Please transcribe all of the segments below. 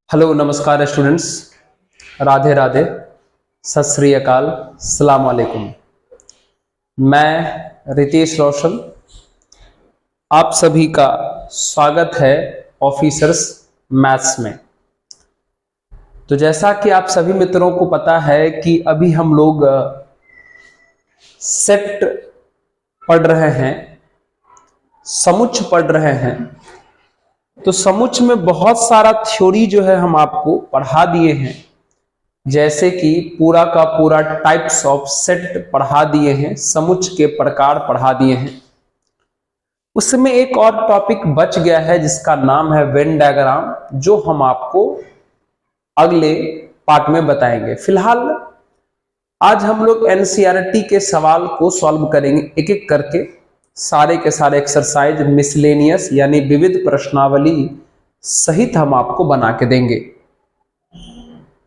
Hello नमस्कार students, Radhe Radhe, सत श्री अकाल, सलाम वालेकुम। मैं रितेश रोशन, आप सभी का स्वागत है ऑफिसर्स मैथ्स में। तो जैसा कि आप सभी मित्रों को पता है कि अभी हम लोग सेट पढ़ रहे हैं, समुच्च पढ़ रहे हैं। तो समुच्च में बहुत सारा थ्योरी जो है हम आपको पढ़ा दिए हैं, जैसे कि पूरा का पूरा टाइप्स ऑफ सेट पढ़ा दिए हैं, समुच्च के प्रकार पढ़ा दिए हैं। उसमें एक और टॉपिक बच गया है जिसका नाम है वेन डायग्राम, जो हम आपको अगले पार्ट में बताएंगे। फिलहाल आज हम लोग एनसीईआरटी के सवाल को सॉल्व करेंगे एक एक करके। सारे के सारे एक्सरसाइज मिसलेनियस यानी विविध प्रश्नावली सहित हम आपको बना के देंगे।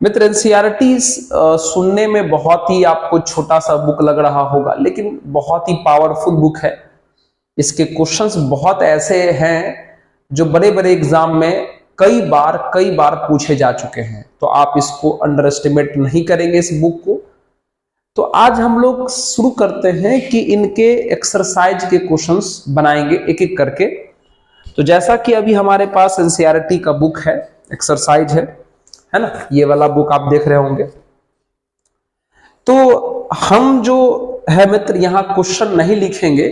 मित्र, एनसीईआरटी सुनने में बहुत ही आपको छोटा सा बुक लग रहा होगा, लेकिन बहुत ही पावरफुल बुक है। इसके क्वेश्चंस बहुत ऐसे हैं जो बड़े बड़े एग्जाम में कई बार पूछे जा चुके हैं। तो आप इसको अंडर एस्टिमेट नहीं करेंगे इस बुक को। तो आज हम लोग शुरू करते हैं कि इनके एक्सरसाइज के क्वेश्चंस बनाएंगे एक एक करके। तो जैसा कि अभी हमारे पास एनसीईआरटी का बुक है, एक्सरसाइज है ना, ये वाला बुक आप देख रहे होंगे। तो हम जो है मित्र यहाँ क्वेश्चन नहीं लिखेंगे,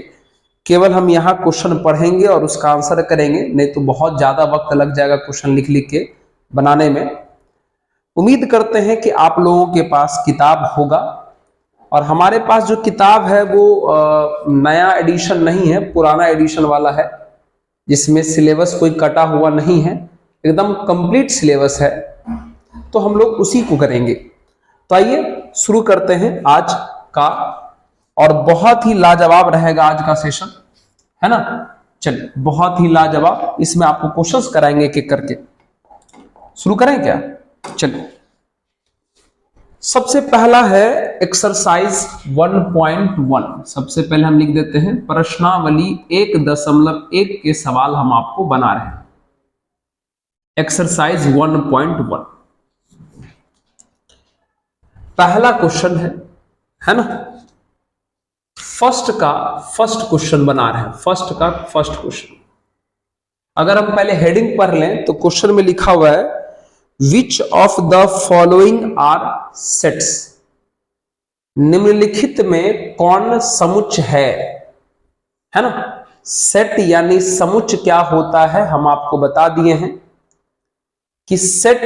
केवल हम यहाँ क्वेश्चन पढ़ेंगे और उसका आंसर करेंगे, नहीं तो बहुत ज्यादा वक्त लग जाएगा क्वेश्चन लिख लिख के बनाने में। उम्मीद करते हैं कि आप लोगों के पास किताब होगा, और हमारे पास जो किताब है वो नया एडिशन नहीं है, पुराना एडिशन वाला है, जिसमें सिलेबस कोई कटा हुआ नहीं है, एकदम कंप्लीट सिलेबस है। तो हम लोग उसी को करेंगे। तो आइए शुरू करते हैं आज का, और बहुत ही लाजवाब रहेगा आज का सेशन, है ना। चलिए, बहुत ही लाजवाब, इसमें आपको क्वेश्चंस कराएंगे एक एक करके। शुरू करें क्या? चलिए, सबसे पहला है एक्सरसाइज 1.1। सबसे पहले हम लिख देते हैं प्रश्नावली 1.1 के सवाल हम आपको बना रहे हैं। एक्सरसाइज 1.1 पहला क्वेश्चन है ना। फर्स्ट क्वेश्चन बना रहे हैं, फर्स्ट क्वेश्चन। अगर हम पहले हेडिंग पढ़ लें तो क्वेश्चन में लिखा हुआ है Which of the following are sets? निम्नलिखित में कौन समुच्च है ना। सेट यानी समुच्च क्या होता है हम आपको बता दिए हैं कि सेट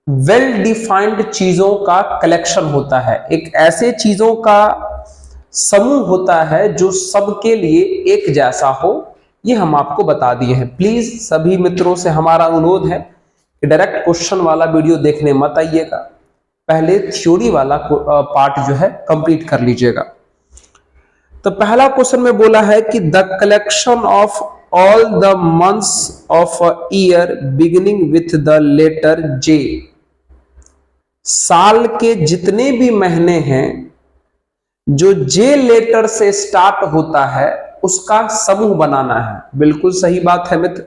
वेल डिफाइंड चीजों का कलेक्शन होता है, एक ऐसे चीजों का समूह होता है जो सबके लिए एक जैसा हो। ये हम आपको बता दिए हैं। प्लीज सभी मित्रों से हमारा अनुरोध है कि डायरेक्ट क्वेश्चन वाला वीडियो देखने मत आइएगा, पहले थ्योरी वाला पार्ट जो है कंप्लीट कर लीजिएगा। तो पहला क्वेश्चन में बोला है कि the collection of all the months of a year beginning with the letter J. साल के जितने भी महीने हैं जो जे लेटर से स्टार्ट होता है उसका समूह बनाना है। बिल्कुल सही बात है मित्र।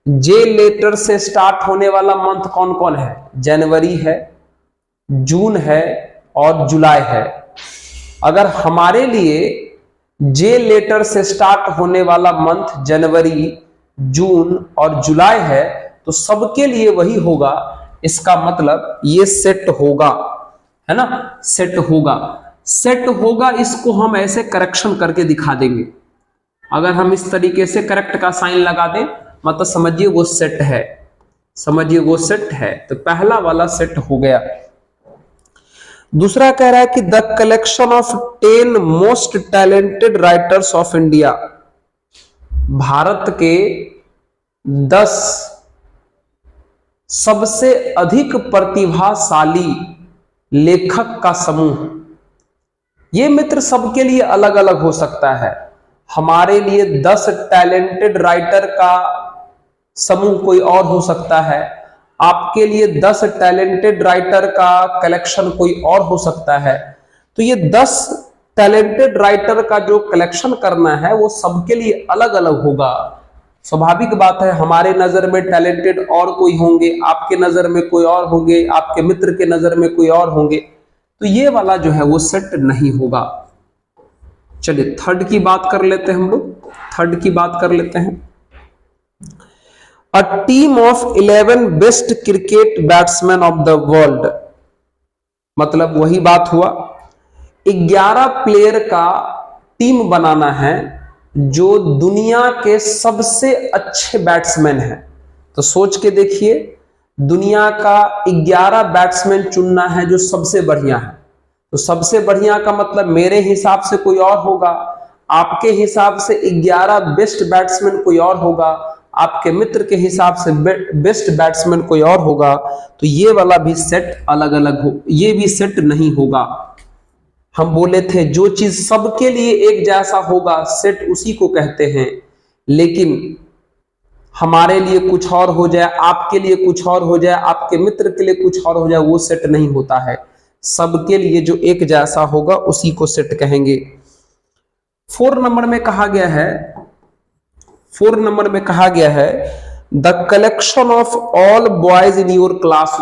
जे लेटर से स्टार्ट होने वाला मंथ कौन कौन है? जनवरी है, जून है और जुलाई है। अगर हमारे लिए जे लेटर से स्टार्ट होने वाला मंथ जनवरी, जून और जुलाई है तो सबके लिए वही होगा। इसका मतलब ये सेट होगा, है ना, सेट होगा। इसको हम ऐसे करेक्शन करके दिखा देंगे। अगर हम इस तरीके से करेक्ट का साइन लगा दें, मतलब समझिए वो सेट है। तो पहला वाला सेट हो गया। दूसरा कह रहा है कि the collection of 10 most talented writers of India. Bharat के 10 सबसे अधिक प्रतिभाशाली लेखक का समूह। ये मित्र सबके लिए अलग अलग हो सकता है। हमारे लिए 10 टैलेंटेड राइटर का समूह कोई और हो सकता है, आपके लिए 10 टैलेंटेड राइटर का कलेक्शन कोई और हो सकता है। तो ये 10 टैलेंटेड राइटर का जो कलेक्शन करना है वो सबके लिए अलग अलग होगा। स्वाभाविक बात है, हमारे नजर में टैलेंटेड और कोई होंगे, आपके नजर में कोई और होंगे, आपके मित्र के नजर में कोई और होंगे, तो ये वाला जो है वो सेट नहीं होगा। चलिए थर्ड की बात कर लेते हैं, हम लोग थर्ड की बात कर लेते हैं। A team of 11 best cricket batsman of the world, मतलब वही बात हुआ, 11 प्लेयर का टीम बनाना है जो दुनिया के सबसे अच्छे बैट्समैन हैं। तो सोच के देखिए, दुनिया का 11 बैट्समैन चुनना है जो सबसे बढ़िया है। तो सबसे बढ़िया का मतलब मेरे हिसाब से कोई और होगा, आपके हिसाब से 11 बेस्ट बैट्समैन कोई और होगा, आपके मित्र के हिसाब से बेस्ट बैट्समैन कोई और होगा। तो ये वाला भी सेट अलग अलग हो, ये भी सेट नहीं होगा। हम बोले थे जो चीज सबके लिए एक जैसा होगा सेट उसी को कहते हैं, लेकिन हमारे लिए कुछ और हो जाए, आपके लिए कुछ और हो जाए, आपके मित्र के लिए कुछ और हो जाए, वो सेट नहीं होता है। सबके लिए जो एक जैसा होगा उसी को सेट कहेंगे। 4 नंबर में कहा गया है, 4 नंबर में कहा गया है the collection of all boys in your class,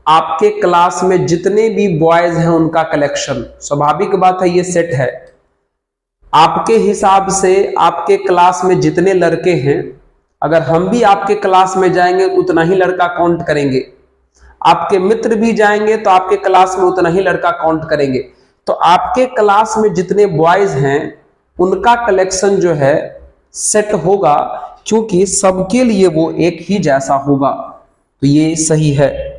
आपके क्लास में जितने भी बॉयज हैं उनका कलेक्शन। स्वाभाविक बात है ये सेट है। आपके हिसाब से आपके क्लास में जितने लड़के हैं, अगर हम भी आपके क्लास में जाएंगे उतना ही लड़का काउंट करेंगे, आपके मित्र भी जाएंगे तो आपके क्लास में उतना ही लड़का काउंट करेंगे। तो आपके क्लास में जितने बॉयज हैं उनका कलेक्शन जो है सेट होगा, क्योंकि सबके लिए वो एक ही जैसा होगा। तो ये सही है।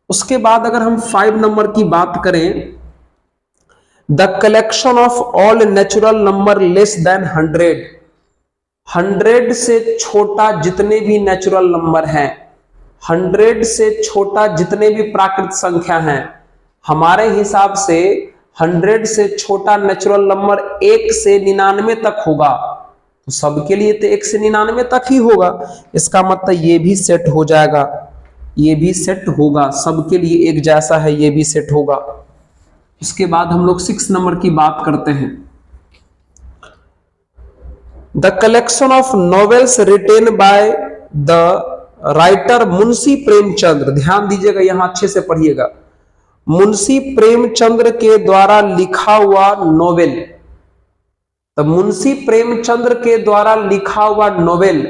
उसके बाद अगर हम 5 नंबर की बात करें, the collection of all natural number less than 100, 100 से छोटा जितने भी नेचुरल नंबर हैं, 100 से छोटा जितने भी प्राकृत संख्या हैं, हमारे हिसाब से 100 से छोटा नेचुरल नंबर 1 से 99 तक होगा। तो सबके लिए तो 1 से 99 तक ही होगा। इसका मतलब ये भी सेट हो जाएगा, ये भी सेट होगा, सबके लिए एक जैसा है, ये भी सेट होगा। उसके बाद हम लोग 6 नंबर की बात करते हैं। The collection of novels written by the writer Munshi Premchandra, ध्यान दीजिएगा, यहां अच्छे से पढ़िएगा, मुंशी प्रेमचंद्र के द्वारा लिखा हुआ नोवेल। तो मुंशी प्रेमचंद्र के द्वारा लिखा हुआ नोवेल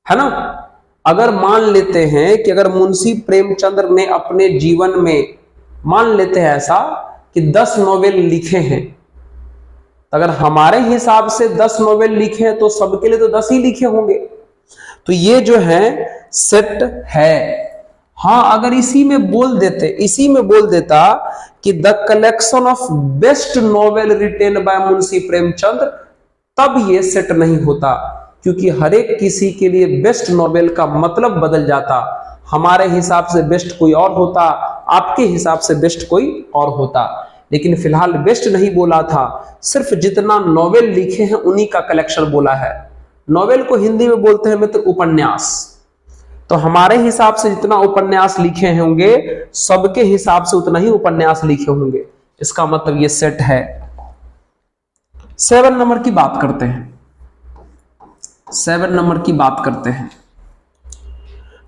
है ना। अगर मान लेते हैं कि अगर मुंशी प्रेमचंद्र ने अपने जीवन में, मान लेते हैं ऐसा कि 10 नोवेल लिखे हैं, तो अगर हमारे हिसाब से 10 नोवेल लिखे हैं तो सबके लिए तो 10 ही लिखे होंगे। तो ये जो है सेट है। हाँ, अगर इसी में बोल देता कि the collection of best novel written by Munshi Premchandra, तब ये सेट नहीं होता, क्योंकि हर एक किसी के लिए बेस्ट नोवेल का मतलब बदल जाता। हमारे हिसाब से बेस्ट कोई और होता, आपके हिसाब से बेस्ट कोई और होता। लेकिन फिलहाल बेस्ट नहीं बोला था, सिर्फ जितना नोवेल लिखे हैं उन्हीं का कलेक्शन बोला है। नोवेल को हिंदी में बोलते हैं मित्र उपन्यास। तो हमारे हिसाब से जितना उपन्यास लिखे होंगे, सबके हिसाब से उतना ही उपन्यास लिखे होंगे। इसका मतलब ये सेट है। 7 नंबर की बात करते हैं। 7 नंबर की बात करते हैं।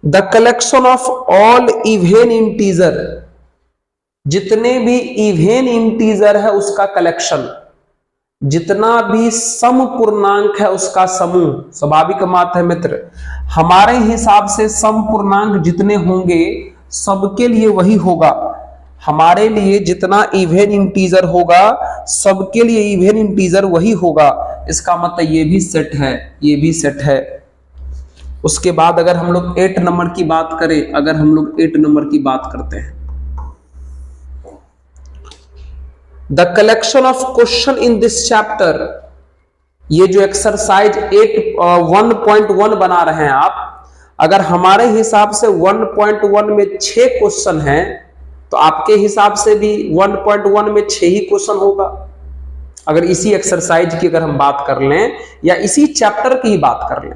The collection of all even integer, जितने भी इवेन इंटीजर है उसका कलेक्शन, जितना भी सम पूर्णांक है उसका समूह। स्वाभाविक बात है मित्र, हमारे हिसाब से सम पूर्णांक जितने होंगे सबके लिए वही होगा। हमारे लिए जितना इवेन इंटीजर होगा सबके लिए इवेन इंटीजर वही होगा। इसका मतलब ये भी सेट है, ये भी सेट है। उसके बाद अगर हम लोग 8 नंबर की बात करें, अगर हम लोग 8 नंबर की बात करते हैं, the collection of question in this chapter, ये जो एक्सरसाइज 1.1 बना रहे हैं आप, अगर हमारे हिसाब से 1.1 में 6 क्वेश्चन हैं तो आपके हिसाब से भी 1.1 में 6 ही क्वेश्चन होगा। अगर इसी एक्सरसाइज की अगर हम बात कर लें या इसी चैप्टर की ही बात कर लें,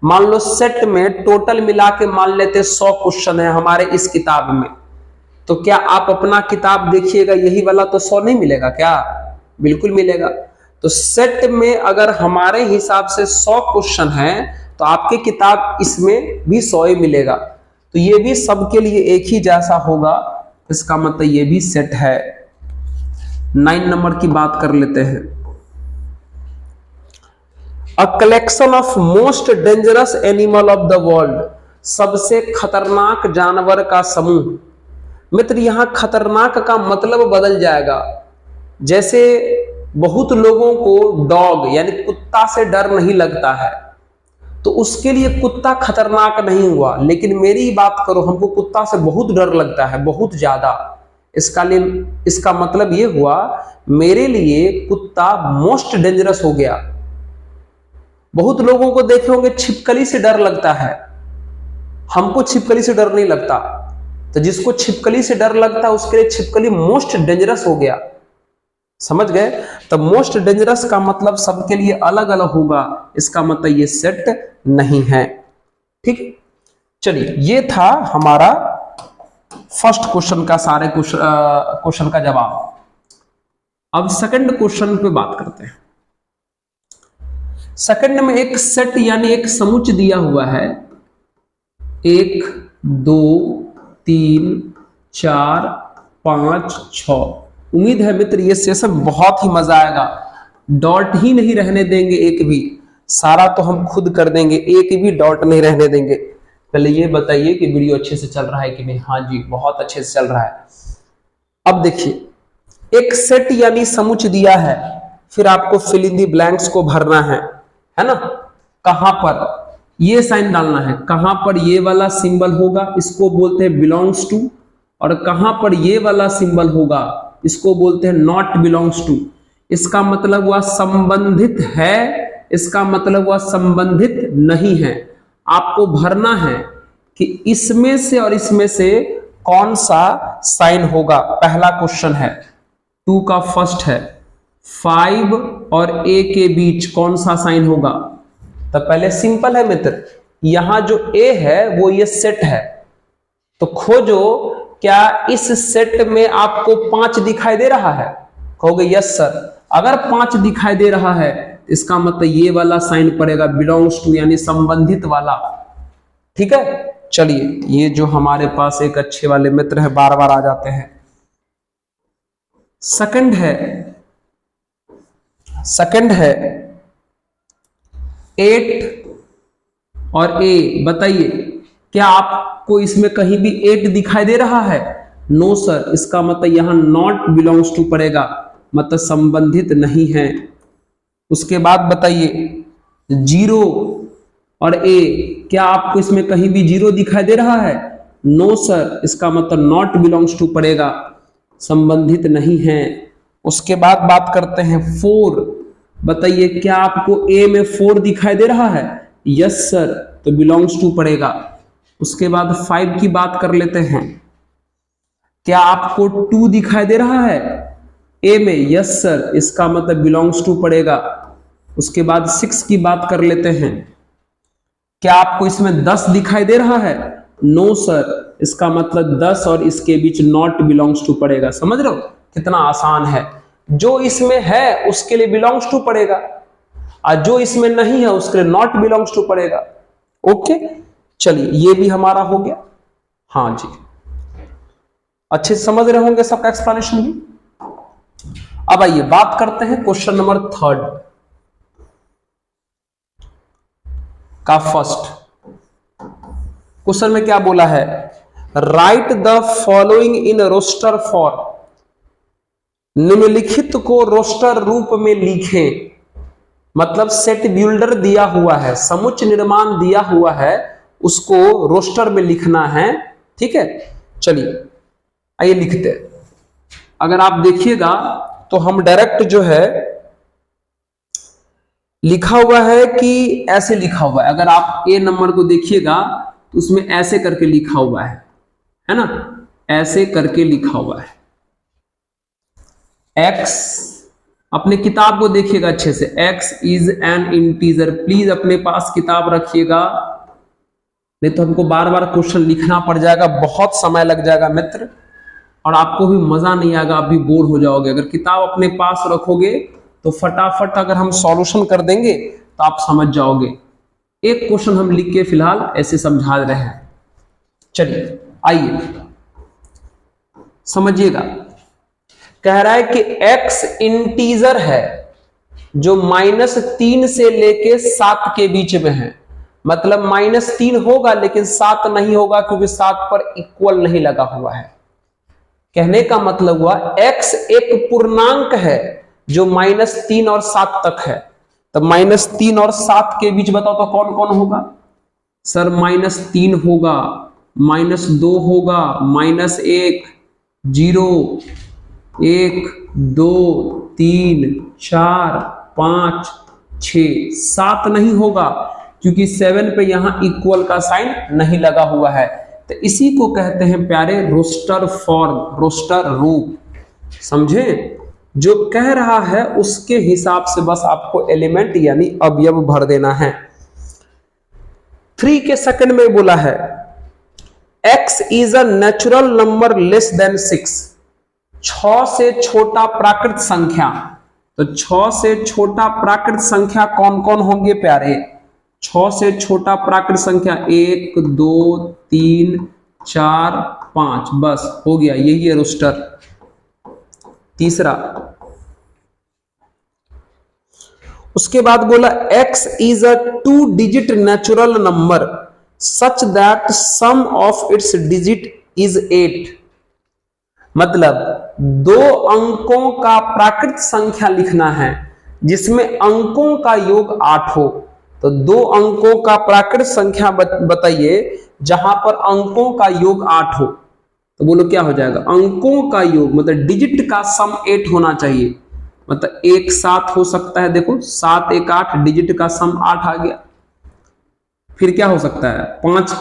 मान लो सेट में टोटल मिला के मान लेते 100 क्वेश्चन है हमारे इस किताब में, तो क्या आप अपना किताब देखिएगा, यही वाला तो 100 नहीं मिलेगा क्या? बिल्कुल मिलेगा। तो सेट में अगर हमारे हिसाब से 100 क्वेश्चन है तो आपके किताब इसमें भी 100 ही मिलेगा। तो ये भी सबके लिए एक ही जैसा होगा, इसका मतलब ये भी सेट है। 9 नंबर की बात कर लेते हैं। A collection of most dangerous animal of the world, सबसे खतरनाक जानवर का समूह। मित्र यहां खतरनाक का मतलब बदल जाएगा। जैसे बहुत लोगों को डॉग यानी कुत्ता से डर नहीं लगता है, तो उसके लिए कुत्ता खतरनाक नहीं हुआ। लेकिन मेरी ही बात करो, हमको कुत्ता से बहुत डर लगता है, बहुत ज्यादा। इसका मतलब ये हुआ मेरे लिए कुत्ता मोस्ट डेंजरस हो गया। बहुत लोगों को देखे होंगे छिपकली से डर लगता है, हमको छिपकली से डर नहीं लगता। तो जिसको छिपकली से डर लगता है उसके लिए छिपकली मोस्ट डेंजरस हो गया, समझ गए। तो मोस्ट डेंजरस का मतलब सबके लिए अलग अलग होगा, इसका मतलब ये सेट नहीं है। ठीक, चलिए ये था हमारा फर्स्ट क्वेश्चन का, सारे क्वेश्चन का जवाब। अब सेकंड क्वेश्चन पे बात करते हैं। सेकंड में एक सेट यानी एक समुच्चय दिया हुआ है, 1 2 3 4 5 6। उम्मीद है मित्र ये सेशन बहुत ही मजा आएगा, डॉट ही नहीं रहने देंगे एक भी, सारा तो हम खुद कर देंगे, एक भी डॉट नहीं रहने देंगे। पहले ये बताइए कि वीडियो अच्छे से चल रहा है कि नहीं। हाँ जी, बहुत अच्छे से चल रहा है। अब देखिए एक सेट यानी समुच्चय दिया है, फिर आपको फिल इन दी ब्लैंक्स को भरना है ना। कहां पर ये साइन डालना है, कहां पर ये वाला सिंबल होगा इसको बोलते हैं बिलोंग्स टू, और कहां पर ये वाला सिंबल होगा इसको बोलते हैं नॉट बिलोंग्स टू। इसका मतलब हुआ संबंधित है, इसका मतलब हुआ संबंधित नहीं है। आपको भरना है कि इसमें से और इसमें से कौन सा साइन होगा। पहला क्वेश्चन है, 2 का फर्स्ट है, 5 और a के बीच कौन सा साइन होगा। तो पहले सिंपल है मित्र, यहां जो a है वो ये सेट है, तो खोजो क्या इस सेट में आपको 5 दिखाई दे रहा है। कहोगे यस सर। अगर 5 दिखाई दे रहा है इसका मतलब ये वाला साइन पड़ेगा बिलोंग्स टू यानी संबंधित वाला। ठीक है, चलिए ये जो हमारे पास एक अच्छे वाले मित्र है बार बार आ जाते हैं। सेकंड है 8 और a, बताइए क्या आपको इसमें कहीं भी 8 दिखाई दे रहा है। नो सर, इसका मतलब यहां नॉट बिलोंग्स टू पड़ेगा, मतलब संबंधित नहीं है। उसके बाद बताइए 0 और a, क्या आपको इसमें कहीं भी 0 दिखाई दे रहा है। नो सर, इसका मतलब नॉट बिलोंग्स टू पड़ेगा, संबंधित नहीं है। उसके बाद बात करते हैं 4, बताइए क्या आपको a में 4 दिखाई दे रहा है। यस सर, तो बिलोंग्स टू पड़ेगा। उसके बाद 5 की बात कर लेते हैं, क्या आपको 2 दिखाई दे रहा है a में। यस सर, इसका मतलब बिलोंग्स टू पड़ेगा। उसके बाद 6 की बात कर लेते हैं, क्या आपको इसमें 10 दिखाई दे रहा है। नो सर, इसका मतलब 10 और इसके बीच नॉट बिलोंग्स टू पड़ेगा। समझ रहे हो कितना आसान है। जो इसमें है उसके लिए बिलोंग्स टू पड़ेगा और जो इसमें नहीं है उसके लिए नॉट बिलोंग्स टू पड़ेगा। ओके, चलिए ये भी हमारा हो गया। हाँ जी, अच्छे से समझ रहे होंगे सबका एक्सप्लेनेशन भी। अब आइए बात करते हैं क्वेश्चन नंबर 3 का। फर्स्ट क्वेश्चन में क्या बोला है, write the following in roster form, निम्नलिखित को रोस्टर रूप में लिखें। मतलब सेट बिल्डर दिया हुआ है, समुच्चय निर्माण दिया हुआ है, उसको रोस्टर में लिखना है। ठीक है, चलिए आइए लिखते हैं। अगर आप देखिएगा तो हम डायरेक्ट जो है लिखा हुआ है कि ऐसे लिखा हुआ है। अगर आप ए नंबर को देखिएगा तो उसमें ऐसे करके लिखा हुआ है ना, ऐसे करके लिखा हुआ है। x, अपने किताब को देखिएगा अच्छे से, x is an integer. Please अपने पास किताब रखिएगा, नहीं तो हमको बार बार क्वेश्चन लिखना पड़ जाएगा, बहुत समय लग जाएगा मित्र, और आपको भी मजा नहीं आएगा, आप भी बोर हो जाओगे। अगर किताब अपने पास रखोगे तो फटाफट अगर हम सॉल्यूशन कर देंगे तो आप समझ जाओगे। एक क्वेश्चन हम लिख के फिलहाल ऐसे समझा रहे हैं। चलिए आइए समझिएगा। कह रहा है कि x इंटीजर है जो -3 से लेके 7 के बीच में है। मतलब -3 होगा लेकिन 7 नहीं होगा क्योंकि 7 पर इक्वल नहीं लगा हुआ है। कहने का मतलब हुआ x एक पूर्णांक है जो -3 और 7 तक है। तो -3 और 7 के बीच बताओ तो कौन कौन होगा? सर -3 होगा, -2 होगा, -1, 0, 1, 2, 3, 4, 5, 6, 7 नहीं होगा क्योंकि 7 पे यहां इक्वल का साइन नहीं लगा हुआ है। तो इसी को कहते हैं प्यारे रोस्टर फॉर्म, रोस्टर रूप। समझे? जो कह रहा है उसके हिसाब से बस आपको एलिमेंट यानी अवयव भर देना है। 3 के सेकंड में बोला है x is a natural number less than 6। 6 से छोटा प्राकृत संख्या। तो 6 से छोटा प्राकृत संख्या कौन कौन होंगे प्यारे? 6 से छोटा प्राकृत संख्या 1, 2, 3, 4, 5, बस हो गया, यही है रोस्टर। तीसरा, उसके बाद बोला x is a 2 digit natural number such that sum of its digit is 8। मतलब 2 अंकों का प्राकृत संख्या लिखना है जिसमें अंकों का योग 8 हो। तो 2 अंकों का प्राकृत संख्या बताइए जहां पर अंकों का योग 8 हो। तो बोलो क्या हो जाएगा? अंकों का योग मतलब डिजिट का सम 8 होना चाहिए। मतलब 1 7 हो सकता है, देखो 7 1 8, डिजिट का सम 8 आ गया। फिर क्या हो सकता है? 5,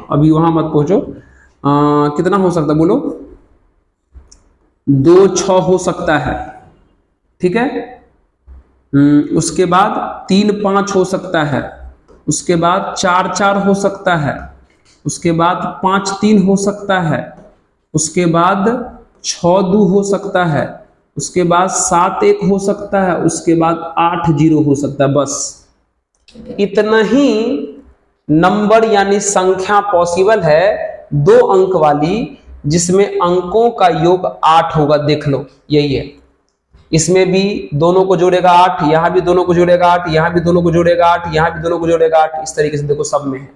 अभी वहां मत पहुंचो, कितना हो सकता है बोलो? 2 6 हो सकता है, ठीक है। उसके बाद 3 5 हो सकता है, उसके बाद 4 4 हो सकता है, उसके बाद 5 3 हो सकता है, उसके बाद 6 2 हो सकता है, उसके बाद 7 1 हो सकता है, उसके बाद 8 0 हो सकता है। बस इतना ही नंबर यानी संख्या पॉसिबल है 2 अंक वाली जिसमें अंकों का योग 8 होगा। देख लो यही है। इसमें भी दोनों को जोड़ेगा 8, यहां भी दोनों को जोड़ेगा 8, यहां भी दोनों को जोड़ेगा 8, यहां भी दोनों को जोड़ेगा 8। इस तरीके से देखो सब में है,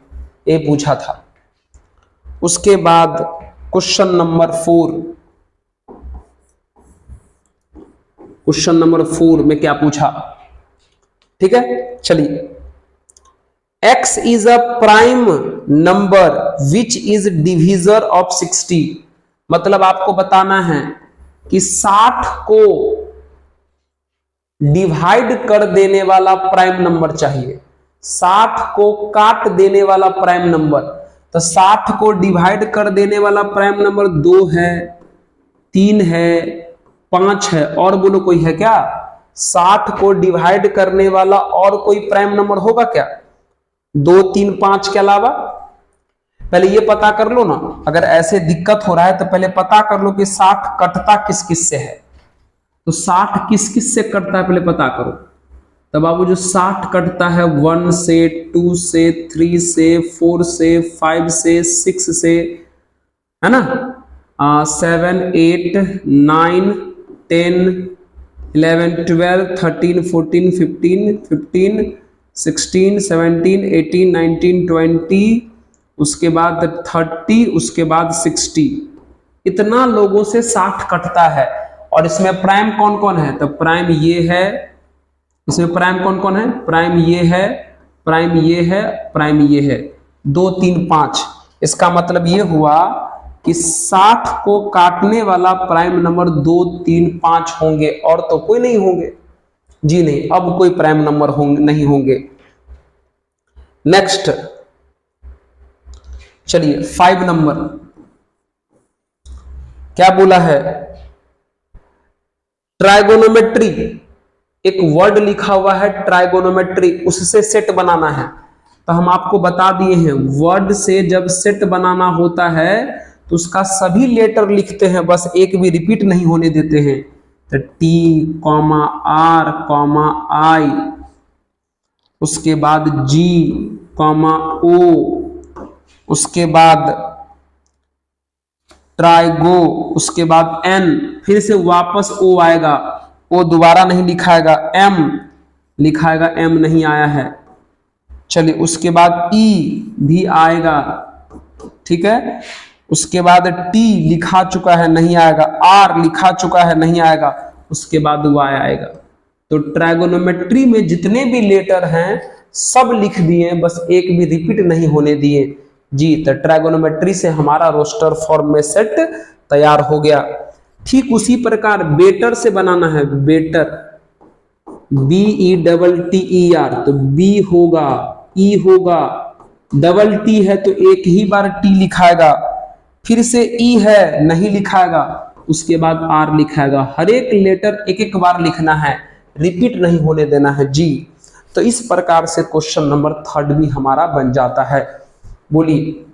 ये पूछा था। उसके बाद क्वेश्चन नंबर 4, क्वेश्चन नंबर 4 में क्या पूछा, ठीक है। चलिए, x is a prime number which is divisor of 60। मतलब आपको बताना है कि 60 को डिवाइड कर देने वाला प्राइम नंबर चाहिए, 60 को काट देने वाला प्राइम नंबर। तो 60 को डिवाइड कर देने वाला प्राइम नंबर 2 है, 3 है, 5 है, और बोलो कोई है क्या? 60 को डिवाइड करने वाला और कोई प्राइम नंबर होगा क्या? 2 3 5 के अलावा? पहले ये पता कर लो ना। अगर ऐसे दिक्कत हो रहा है तो पहले पता कर लो कि 60 कटता किस किस से है। तो 60 किस किस से कटता है पहले पता करो। तब बाबू जो 60 कटता है 1 से, 2 से, 3 से, 4 से, 5 से, 6 से, है ना, 7 8 9 10 11 12 13 14 15 16 17 18 19 20, उसके बाद 30, उसके बाद 60। इतना लोगों से 60 कटता है। और इसमें प्राइम कौन कौन है? तो प्राइम ये है, इसमें प्राइम कौन कौन है? प्राइम ये है, प्राइम ये है, प्राइम ये है, 2 3 5। इसका मतलब ये हुआ कि 60 को काटने वाला प्राइम नंबर 2 3 5 होंगे और तो कोई नहीं होंगे। जी नहीं, अब कोई प्राइम नंबर नहीं होंगे। नेक्स्ट चलिए 5 नंबर क्या बोला है? ट्राइगोनोमेट्री, एक वर्ड लिखा हुआ है ट्राइगोनोमेट्री, उससे सेट बनाना है। तो हम आपको बता दिए हैं वर्ड से जब सेट बनाना होता है तो उसका सभी लेटर लिखते हैं, बस एक भी रिपीट नहीं होने देते हैं। तो टी कॉमा आर कॉमा आई, उसके बाद जी कॉमा ओ, उसके बाद ट्राइगो, उसके बाद एन, फिर से वापस ओ आएगा, ओ दोबारा नहीं लिखाएगा, एम लिखाएगा, एम नहीं आया है। चलिए उसके बाद ई भी आएगा, ठीक है, उसके बाद टी लिखा चुका है नहीं आएगा, आर लिखा चुका है नहीं आएगा, उसके बाद वाई आएगा। तो ट्राइगोनोमेट्री में जितने भी लेटर हैं सब लिख दिए, बस एक भी रिपीट नहीं होने दिए जी। तो ट्राइगोनोमेट्री से हमारा रोस्टर फॉर्म में सेट तैयार हो गया। ठीक उसी प्रकार बेटर से बनाना है, बेटर BETTER, तो बी होगा, ई होगा, डबल टी है तो एक ही बार टी लिखाएगा, फिर से ई है नहीं लिखाएगा, उसके बाद आर लिखाएगा। हर एक लेटर एक एक बार लिखना है, रिपीट नहीं होने देना है जी। तो इस प्रकार से क्वेश्चन नंबर 3 भी हमारा बन जाता है। बोलिए,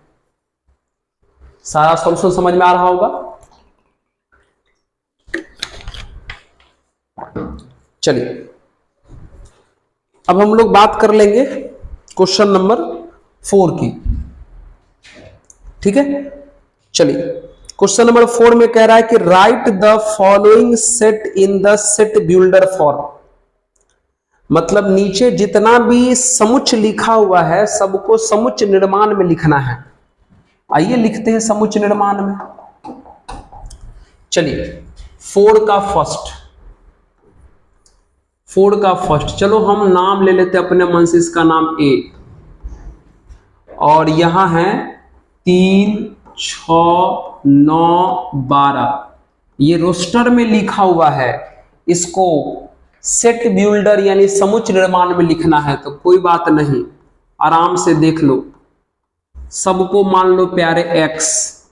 सारा सॉल्यूशन समझ में आ रहा होगा? चलिए अब हम लोग बात कर लेंगे क्वेश्चन नंबर 4 की, ठीक है। चलिए क्वेश्चन नंबर 4 में कह रहा है कि right the following set in the set builder form. मतलब नीचे जितना भी समुच्च लिखा हुआ है सबको समुच्च निर्माण में लिखना है। आइए लिखते हैं समुच्च निर्माण में। चलिए 4 का फर्स्ट, चलो हम नाम ले लेते हैं अपने मन से, इसका नाम ए, और यहां है 3, 6, 9, 12, ये रोस्टर में लिखा हुआ है, इसको सेट बिल्डर यानी समुच्च निर्माण में लिखना है। तो कोई बात नहीं, आराम से देख लो, सबको मान लो प्यारे एक्स।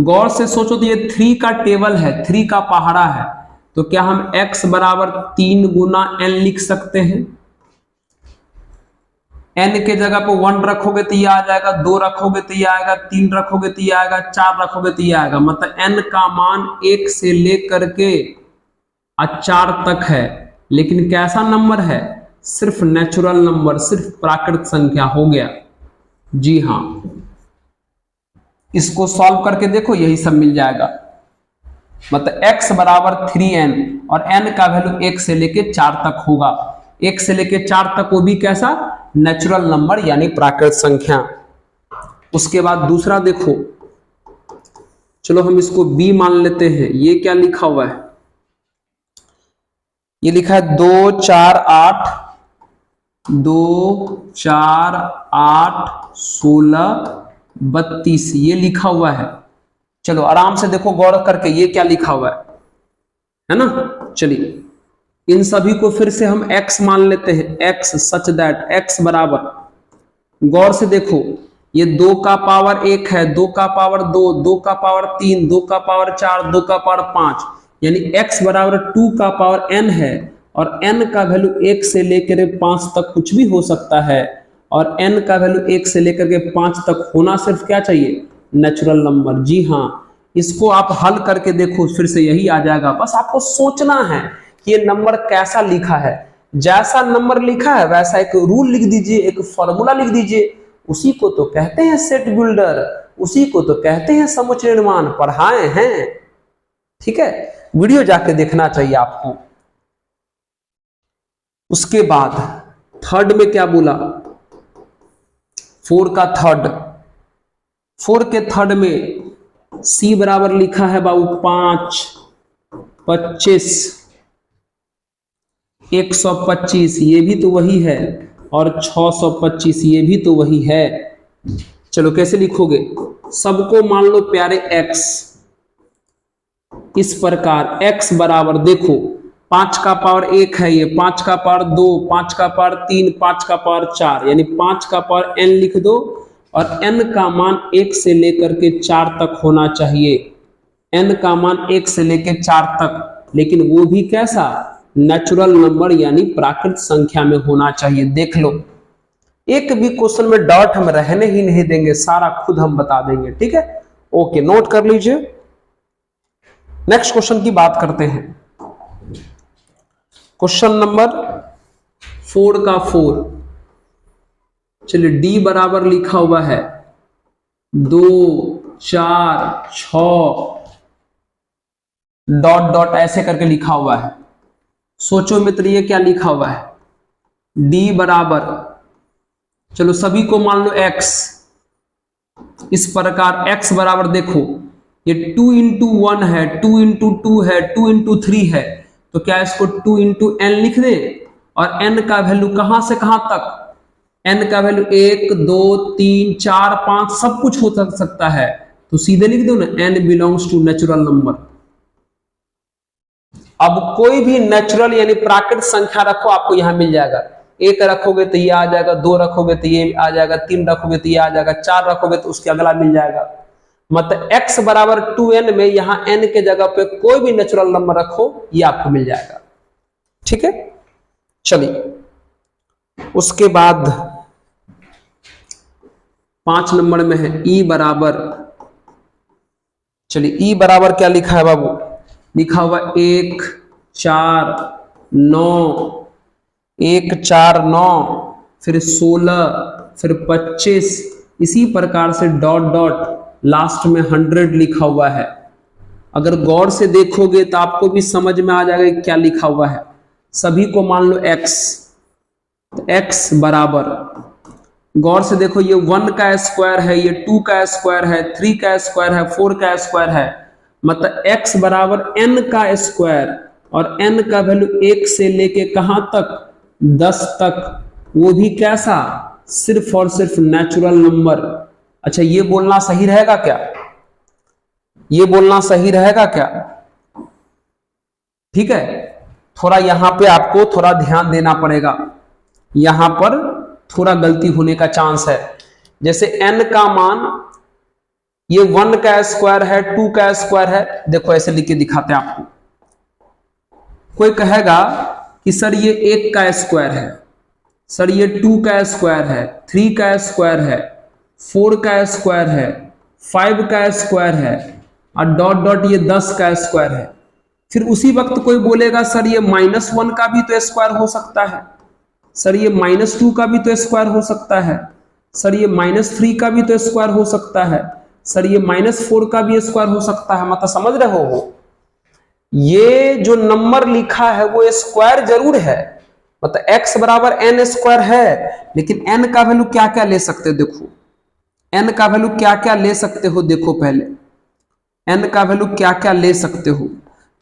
गौर से सोचो तो ये 3 का टेबल है, 3 का पहाड़ा है, तो क्या हम x बराबर 3 गुना n लिख सकते हैं? n के जगह पे 1 रखोगे तो ये आ जाएगा, 2 रखोगे तो ये आएगा, 3 रखोगे तो ये आएगा, 4 रखोगे तो ये आएगा। मतलब n का मान 1 से लेकर के 4 तक है, लेकिन कैसा नंबर है? सिर्फ नेचुरल नंबर, सिर्फ प्राकृत संख्या हो गया। जी हां, इसको सॉल्व करके देखो, यही सब मिल जाएगा। मतलब x बराबर 3n और n का वैल्यू 1 से लेके 4 तक होगा। 1 से लेके 4 तक, वो भी कैसा? नेचुरल नंबर यानी प्राकृत संख्या। उसके बाद दूसरा देखो, चलो हम इसको b मान लेते हैं। ये क्या लिखा हुआ है? ये लिखा है 2, 4, 8, 2, 4, 8, 16, 32, ये लिखा हुआ है। चलो आराम से देखो गौर करके, ये क्या लिखा हुआ है ना। चलिए इन सभी को फिर से हम x मान लेते हैं, x सच दैट x बराबर, गौर से देखो, ये 2 का पावर 1 है, 2 का पावर 2, 2 का पावर 3, 2 का पावर 4, 2 का पावर 5, यानी x बराबर 2 का पावर n है, और n का वैल्यू 1 से लेकर 5 तक कुछ भी हो सकता है, और n का वैल्यू 1 से लेकर के 5 तक होना सिर्फ क्या चाहिए? Natural number. जी हाँ, इसको आप हल करके देखो, फिर से यही आ जाएगा। बस आपको सोचना है कि ये नंबर कैसा लिखा है। जैसा नंबर लिखा है वैसा एक रूल लिख दीजिए, एक फॉर्मूला लिख दीजिए। उसी को तो कहते हैं सेट बिल्डर, उसी को तो कहते हैं समुच्च निर्माण, पढ़ाए हैं। ठीक है, वीडियो जाके देखना चाहिए आपको। उसके बाद थर्ड में क्या बोला? 4 का थर्ड, 4 के थर्ड में C बराबर लिखा है बाबू 5, 25, 125, ये भी तो वही है, और 625, ये भी तो वही है। चलो कैसे लिखोगे? सबको मान लो प्यारे x, इस प्रकार x बराबर देखो 5 का पावर 1 है, ये 5 का पावर 2, 5 का पावर 3, 5 का पावर 4, यानी 5 का पावर n लिख दो, और n का मान 1 से लेकर के 4 तक होना चाहिए। n का मान 1 से लेकर 4 तक, लेकिन वो भी कैसा? नेचुरल नंबर यानी प्राकृत संख्या में होना चाहिए। देख लो, एक भी क्वेश्चन में डॉट हम रहने ही नहीं देंगे, सारा खुद हम बता देंगे। ठीक है, ओके, नोट कर लीजिए। नेक्स्ट क्वेश्चन की बात करते हैं। क्वेश्चन नंबर 4 का 4। चलिए डी बराबर लिखा हुआ है 2 4 6 डॉट डॉट ऐसे करके लिखा हुआ है। सोचो मित्र ये क्या लिखा हुआ है? डी बराबर, चलो सभी को मान लो x, इस प्रकार x बराबर देखो ये 2 इंटू 1 है, 2 इंटू 2 है, 2 इंटू 3 है, तो क्या इसको 2 इंटू n लिख दे? और n का वैल्यू कहां से कहां तक? n का वैल्यू 1 2 3 4 5 सब कुछ हो सकता है, तो सीधे लिख दो ना n belongs to natural number. अब कोई भी नेचुरल यानी प्राकृतिक संख्या रखो, आपको यहां मिल जाएगा। 1 रखोगे तो ये आ जाएगा, 2 रखोगे तो ये आ जाएगा, 3 रखोगे तो ये आ जाएगा, 4 रखोगे तो उसके अगला मिल जाएगा। मतलब x बराबर 2n में यहां n के जगह पे कोई भी नेचुरल नंबर रखो ये आपको मिल जाएगा। ठीक है, चलिए उसके बाद 5 नंबर में है e बराबर, चलिए e बराबर क्या लिखा है बाबू? लिखा हुआ 1 4 9, 1 4 9, फिर 16, फिर 25, इसी प्रकार से डॉट डॉट लास्ट में 100 लिखा हुआ है। अगर गौर से देखोगे तो आपको भी समझ में आ जाएगा क्या लिखा हुआ है। सभी को मान लो x, तो x बराबर, गौर से देखो ये 1 का स्क्वायर है, ये 2 का स्क्वायर है, 3 का स्क्वायर है, 4 का स्क्वायर है, मतलब x बराबर n का स्क्वायर, और n का वैल्यू 1 से लेके कहां तक? 10 तक, वो भी कैसा? सिर्फ और सिर्फ नेचुरल नंबर। अच्छा ये बोलना सही रहेगा क्या? ये बोलना सही रहेगा क्या? ठीक है, थोड़ा यहां पे आपको थोड़ा ध्यान देना पड़ेगा, यहां पर थोड़ा गलती होने का चांस है। जैसे n का मान ये 1 का स्क्वायर है, 2 का स्क्वायर है, देखो ऐसे लिख के दिखाते हैं आपको। कोई कहेगा कि सर ये 1 का स्क्वायर है, सर ये 2 का स्क्वायर है, 3 का स्क्वायर है, 4 का स्क्वायर है, 5 का स्क्वायर है, और डॉट डॉट ये 10 का स्क्वायर है। फिर उसी वक्त कोई बोलेगा सर ये -1 का भी तो स्क्वायर हो सकता है, सर ये -2 का भी तो स्क्वायर हो सकता है, सर ये -3 का भी तो स्क्वायर हो सकता है, सर ये -4 का भी स्क्वायर हो सकता है। मतलब समझ रहे हो, ये जो नंबर लिखा है वो स्क्वायर जरूर है, मतलब x बराबर n स्क्वायर है, लेकिन n का वैल्यू क्या क्या ले सकते हो? देखो n का वैल्यू क्या क्या ले सकते हो, देखो पहले n का वैल्यू क्या क्या ले सकते हो।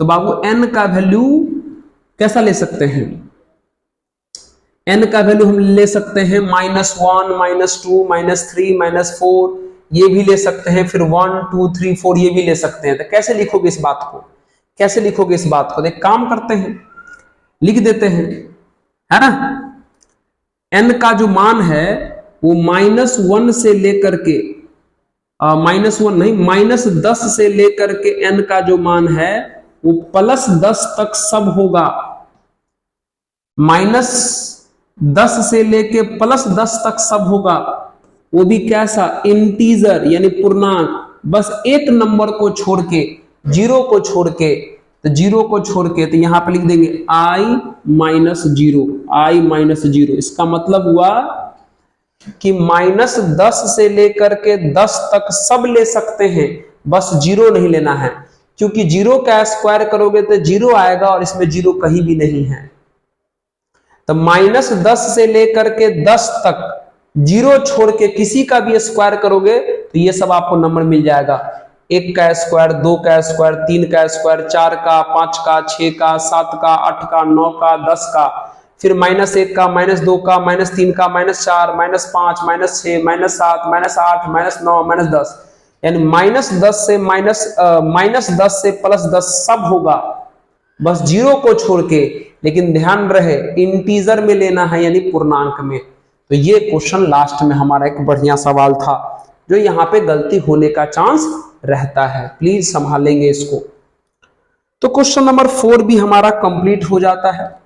तो बाबू n का वैल्यू कैसा ले सकते हैं? n का वैल्यू हम ले सकते हैं -1 -2 -3 -4, ये भी ले सकते हैं, फिर 1 2 3 4 ये भी ले सकते हैं। तो कैसे लिखोगे इस बात को? कैसे लिखोगे इस बात को? एक काम करते हैं, लिख देते हैं, है ना। n का जो मान है वो -1 से लेकर के -1 नहीं, -10 से लेकर के n का जो मान है वो +10 तक सब होगा। -10 से लेके +10 तक सब होगा, वो भी कैसा? इंटीजर यानी पूर्णांक। बस एक नंबर को छोड़ के, जीरो को छोड़ के, तो जीरो को छोड़ के तो यहां पे लिख देंगे i-0। इसका मतलब हुआ कि -10 से लेकर के 10 तक सब ले सकते हैं, बस जीरो नहीं लेना है, क्योंकि जीरो का स्क्वायर करोगे तो जीरो आएगा और इसमें जीरो कहीं भी नहीं है। तो -10 से लेकर के 10 तक जीरो छोड़ के किसी का भी स्क्वायर करोगे तो ये सब आपको नंबर मिल जाएगा। 1 का स्क्वायर, 2 का स्क्वायर, 3 का स्क्वायर, 4 का, 5 का, 6 का, 7 का, 8 का, 9 का, 10 का, फिर -1 का, -2 का, -3 का, -4, -5, -6, -7, -8, -9, -10, यानी -10 से -10 से +10 सब होगा, बस जीरो को छोड़ के। लेकिन ध्यान रहे इंटीजर में लेना है यानी पूर्णांक में। तो ये क्वेश्चन लास्ट में हमारा एक बढ़िया सवाल था, जो यहाँ पे गलती होने का चांस रहता है, प्लीज संभालेंगे इसको। तो क्वेश्चन नंबर 4 भी हमारा कंप्लीट हो जाता है।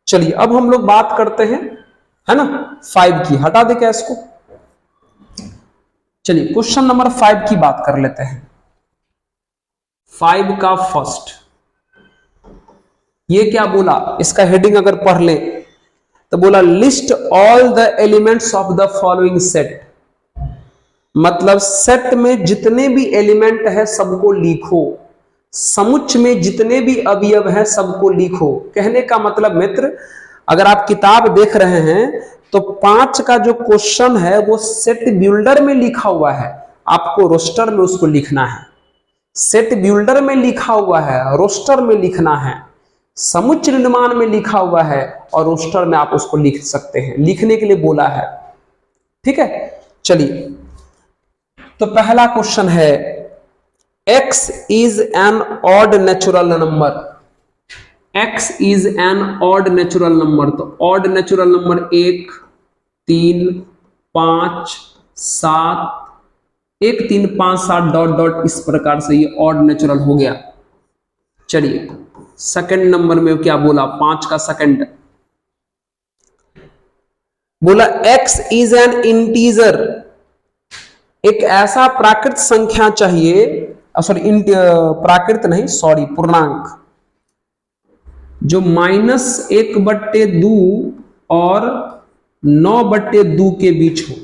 चलिए अब हम लोग बात करते हैं, है ना, 5 की। हटा दे क्या इसको? चलिए क्वेश्चन नंबर 5 की बात कर लेते हैं। 5 का फर्स्ट। ये क्या बोला, इसका हेडिंग अगर पढ़ ले तो बोला list all the elements of the following set. मतलब सेट में जितने भी एलिमेंट है सबको लिखो, समुच्चय में जितने भी अवयव हैं सबको लिखो। कहने का मतलब मित्र, अगर आप किताब देख रहे हैं तो 5 का जो क्वेश्चन है वो सेट बिल्डर में लिखा हुआ है, आपको रोस्टर में उसको लिखना है। सेट बिल्डर में लिखा हुआ है, रोस्टर में लिखना है। समुच्चय निर्माण में लिखा हुआ है और रोस्टर में आप उसको लिख सकते हैं, लिखने के लिए बोला है। ठीक है, चलिए तो पहला क्वेश्चन है x is an odd natural number। x is an odd natural number। तो odd natural number 1, 3, 5, 7, 1, 3, 5, 7 dot dot, इस प्रकार से ये odd natural हो गया। चलिए सेकंड नंबर में क्या बोला, 5 का सेकंड बोला x is an integer। एक ऐसा प्राकृत संख्या चाहिए, प्राकृत नहीं सॉरी पूर्णांक, जो -1/2 और 9/2 के बीच हो।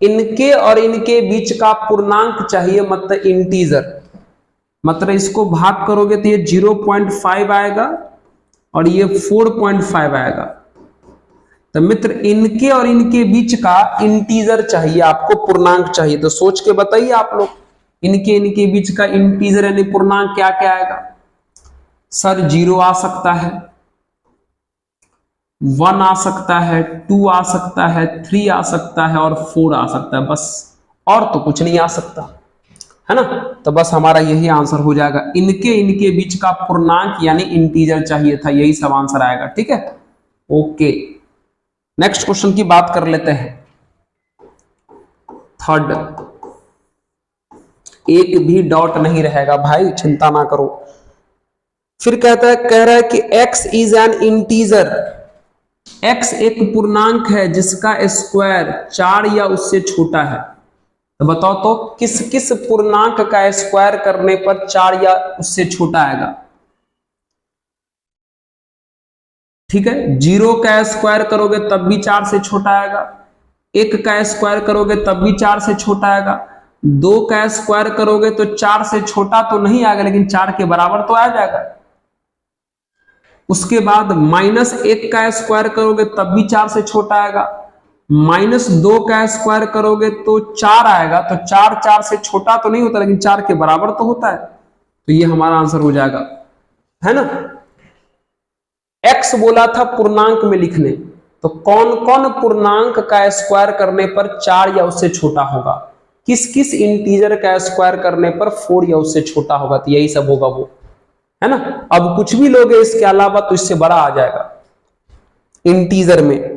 इनके और इनके बीच का पूर्णांक चाहिए, मतलब इंटीजर। मतलब इसको भाग करोगे तो ये 0.5 आएगा और ये 4.5 आएगा। तो मित्र इनके और इनके बीच का इंटीजर चाहिए आपको, पूर्णांक चाहिए। तो सोच के बताइए आप लोग, इनके बीच का इंटीजर यानी पूर्णांक क्या क्या आएगा। सर 0 आ सकता है, 1 आ सकता है, 2 आ सकता है, 3 आ सकता है और 4 आ सकता है, बस और तो कुछ नहीं आ सकता, है ना। तो बस हमारा यही आंसर हो जाएगा, इनके बीच का पूर्णांक यानी इंटीजर चाहिए था, यही सब आंसर आएगा। ठीक है, ओके नेक्स्ट क्वेश्चन की बात कर लेते हैं। थर्ड, एक भी डॉट नहीं रहेगा भाई, चिंता ना करो। फिर कह रहा है कि x is an integer. x एक पूर्णांक है जिसका स्क्वायर 4 या उससे छोटा है। तो बताओ तो किस किस पूर्णांक का स्क्वायर करने पर 4 या उससे छोटा आएगा। ठीक है, 0 का स्क्वायर करोगे तब भी 4 से छोटा आएगा, 1 का स्क्वायर करोगे तब भी 4 से छोटा आएगा, 2 का स्क्वायर करोगे तो 4 से छोटा तो नहीं आएगा लेकिन 4 के बराबर तो आ जाएगा। उसके बाद -1 का स्क्वायर करोगे तब भी 4 से छोटा आएगा, -2 का स्क्वायर करोगे तो 4 आएगा। तो 4 से छोटा तो नहीं होता लेकिन 4 के बराबर तो होता है। तो ये हमारा आंसर हो जाएगा, है ना। x बोला था पूर्णांक में लिखने, तो कौन कौन पूर्णांक का स्क्वायर करने पर 4 या उससे छोटा होगा, किस किस इंटीजर का स्क्वायर करने पर 4 या उससे छोटा होगा। तो यही सब होगा वो, है ना। अब कुछ भी लोगे इसके अलावा तो इससे बड़ा आ जाएगा इंटीजर में।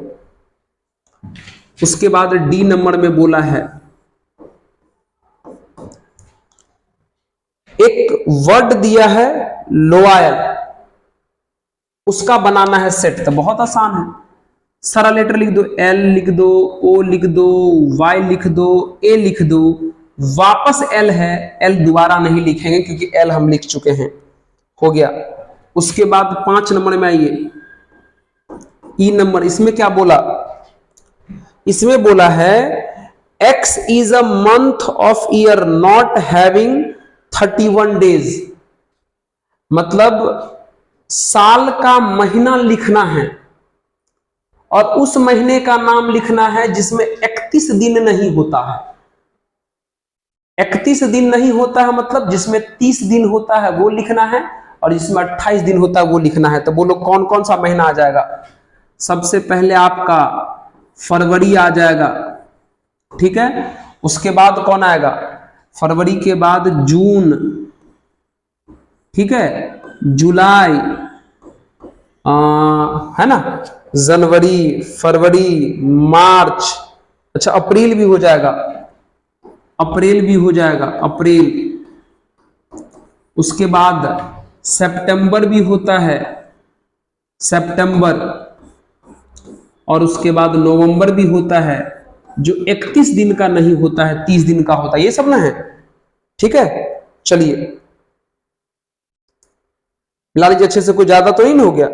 उसके बाद डी नंबर में बोला है एक वर्ड दिया है लोयल, उसका बनाना है सेट। तो बहुत आसान है, सारा लेटर लिख दो, एल लिख दो, ओ लिख दो, वाई लिख दो, ए लिख दो, वापस एल है, एल दोबारा नहीं लिखेंगे क्योंकि एल हम लिख चुके हैं, हो गया। उसके बाद 5 नंबर में आइए, ई नंबर। इसमें क्या बोला, इसमें बोला है x is a month of year not having 31 days. मतलब साल का महीना लिखना है और उस महीने का नाम लिखना है जिसमें 31 दिन नहीं होता है। 31 दिन नहीं होता है मतलब जिसमें 30 दिन होता है वो लिखना है और जिसमें 28 दिन होता है वो लिखना है। तो बोलो कौन कौन सा महीना आ जाएगा। सबसे पहले आपका फरवरी आ जाएगा, ठीक है। उसके बाद कौन आएगा, फरवरी के बाद जून, ठीक है, जुलाई, है ना, जनवरी, फरवरी, मार्च, अच्छा अप्रैल भी हो जाएगा, अप्रैल भी हो जाएगा, अप्रैल। उसके बाद सितंबर भी होता है, सितंबर। और उसके बाद नवंबर भी होता है जो 31 दिन का नहीं होता है, 30 दिन का होता है। ये सब ना है, ठीक है। चलिए मिला लीजिए अच्छे से, कोई ज्यादा तो नहीं हो गया।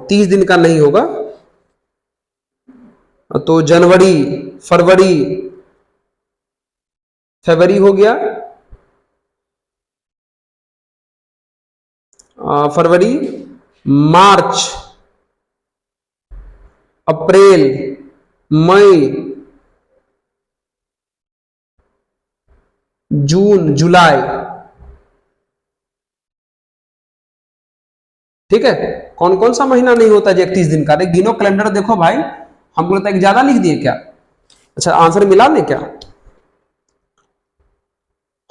30 दिन का नहीं होगा तो जनवरी, फरवरी, फरवरी हो गया, फरवरी, मार्च, अप्रैल, मई, जून, जुलाई। ठीक है, कौन कौन सा महीना नहीं होता जो 31 दिन का? अरे गिनो कैलेंडर देखो भाई, हमको लगता है कि ज्यादा लिख दिए क्या? अच्छा आंसर मिला नहीं क्या?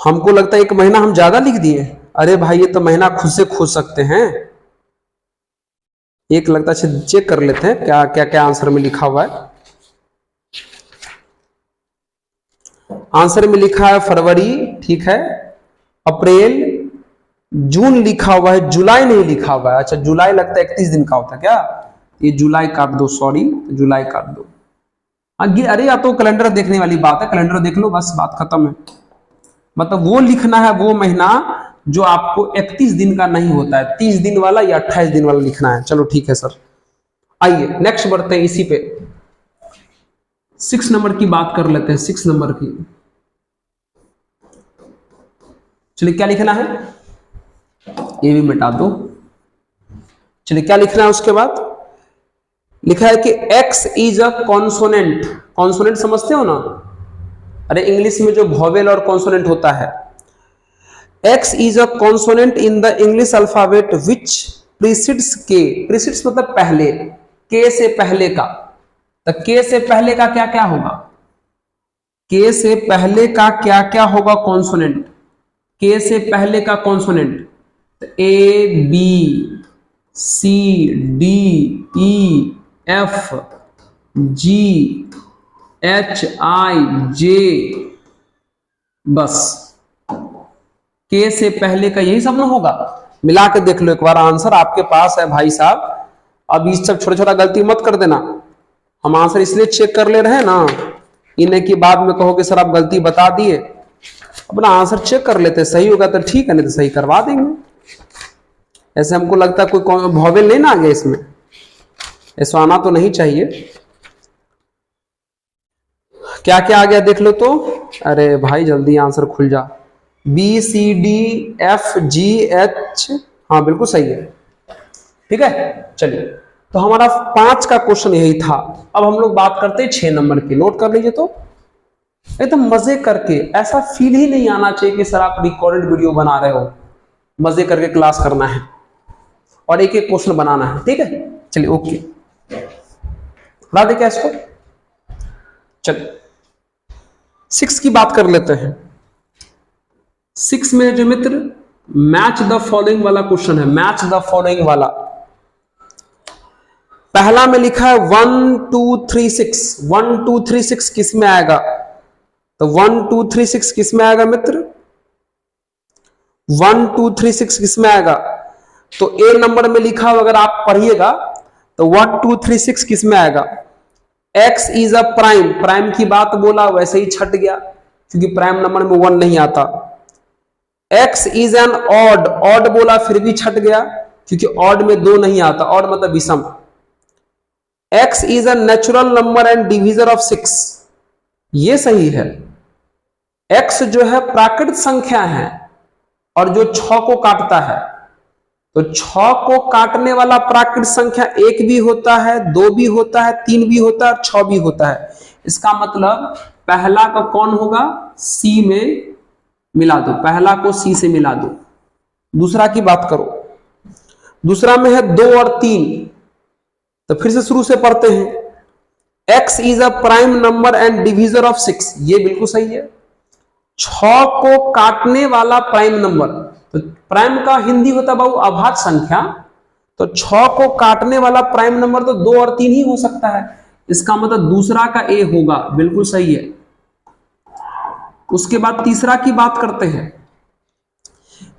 हमको लगता है एक महीना हम ज्यादा लिख दिए। अरे भाई ये तो महीना खुद से खोज सकते हैं, एक लगता है चेक कर लेते हैं क्या क्या क्या आंसर में लिखा हुआ है। आंसर में लिखा है फरवरी, ठीक है, अप्रैल, जून लिखा हुआ है, जुलाई नहीं लिखा हुआ है। अच्छा जुलाई लगता है 31 दिन का होता है क्या? ये जुलाई काट दो, सॉरी जुलाई काट दो। अरे या तो कैलेंडर देखने वाली बात है, कैलेंडर देख लो बस बात खत्म है। मतलब वो लिखना है वो महीना जो आपको 31 दिन का नहीं होता है, 30 दिन वाला या 28 दिन वाला लिखना है। चलो ठीक है सर, आइए नेक्स्ट बढ़ते हैं इसी पे। 6 नंबर की बात कर लेते हैं, 6 नंबर की। चलिए क्या लिखना है, ये भी मिटा दो। चलिए क्या लिखना है उसके बाद? लिखा है कि x is a consonant. Consonant समझते हो ना? अरे इंग्लिश में जो वोवेल और कॉन्सोनेंट होता है, x is a consonant in the English alphabet which precedes के। प्रीसीड्स मतलब पहले, के से पहले का। तो के से पहले का क्या क्या होगा? के से पहले का क्या क्या होगा कॉन्सोनेंट? के से पहले का कॉन्सोनेंट ए, बी, सी, डी, ई, एफ, जी, एच, आई, जे, बस के से पहले का यही सब ना होगा। मिला के देख लो एक बार, आंसर आपके पास है भाई साहब। अब इस सब छोटा छोटा गलती मत कर देना, हम आंसर इसलिए चेक कर ले रहे हैं ना, इन्हें की बाद में कहोगे सर आप गलती बता दिए। अपना आंसर चेक कर लेते, सही होगा तो ठीक है, नहीं तो सही करवा देंगे। ऐसे हमको लगता है कोई वोवेल नहीं ना आ गया इसमें, ऐसा आना तो नहीं चाहिए। क्या क्या आ गया देख लो तो। अरे भाई जल्दी आंसर खुल जा। बी, सी, डी, एफ, जी, एच, हाँ बिल्कुल सही है। ठीक है चलिए, तो हमारा 5 का क्वेश्चन यही था। अब हम लोग बात करते हैं 6 नंबर की, नोट कर लीजिए। तो एकदम मजे करके, ऐसा फील ही नहीं आना चाहिए कि सर आप रिकॉर्डेड वीडियो बना रहे हो, मजे करके क्लास करना है और एक एक क्वेश्चन बनाना है। ठीक है चलिए ओके, बता दे क्या इसको। चलिए 6 की बात कर लेते हैं। 6 में जो मित्र मैच द फॉलोइंग वाला क्वेश्चन है, मैच द फॉलोइंग वाला। पहला में लिखा है 1 2 3 6। 1 2 3 6 किस में आएगा? तो 1 2 3 6 किस में आएगा मित्र? 1 2 3 6 किस में आएगा? तो ए नंबर में लिखा हुआ अगर आप पढ़िएगा तो 1 2 3 6 किस में आएगा? x is a prime. Prime की बात बोला वैसे ही छट गया क्योंकि प्राइम नंबर में 1 नहीं आता। x is an odd. Odd बोला फिर भी छट गया क्योंकि ऑड में 2 नहीं आता, ऑड मतलब विषम। x is a natural number and divisor of 6, ये सही है। x जो है प्राकृत संख्या है और जो 6 को काटता है, तो 6 को काटने वाला प्राकृत संख्या 1 भी होता है, 2 भी होता है, 3 भी होता है, 6 भी होता है। इसका मतलब पहला का कौन होगा? C में मिला दो, पहला को C से मिला दो। दूसरा की बात करो, दूसरा में है 2 और 3, तो फिर से शुरू से पढ़ते हैं। x is a prime number and divisor of 6, ये बिल्कुल सही है। 6 को काटने वाला प्राइम नंबर, तो प्राइम का हिंदी होता बाबू अभाज्य संख्या, तो 6 को काटने वाला प्राइम नंबर तो 2 और 3 ही हो सकता है। इसका मतलब दूसरा का ए होगा, बिल्कुल सही है। उसके बाद तीसरा की बात करते हैं।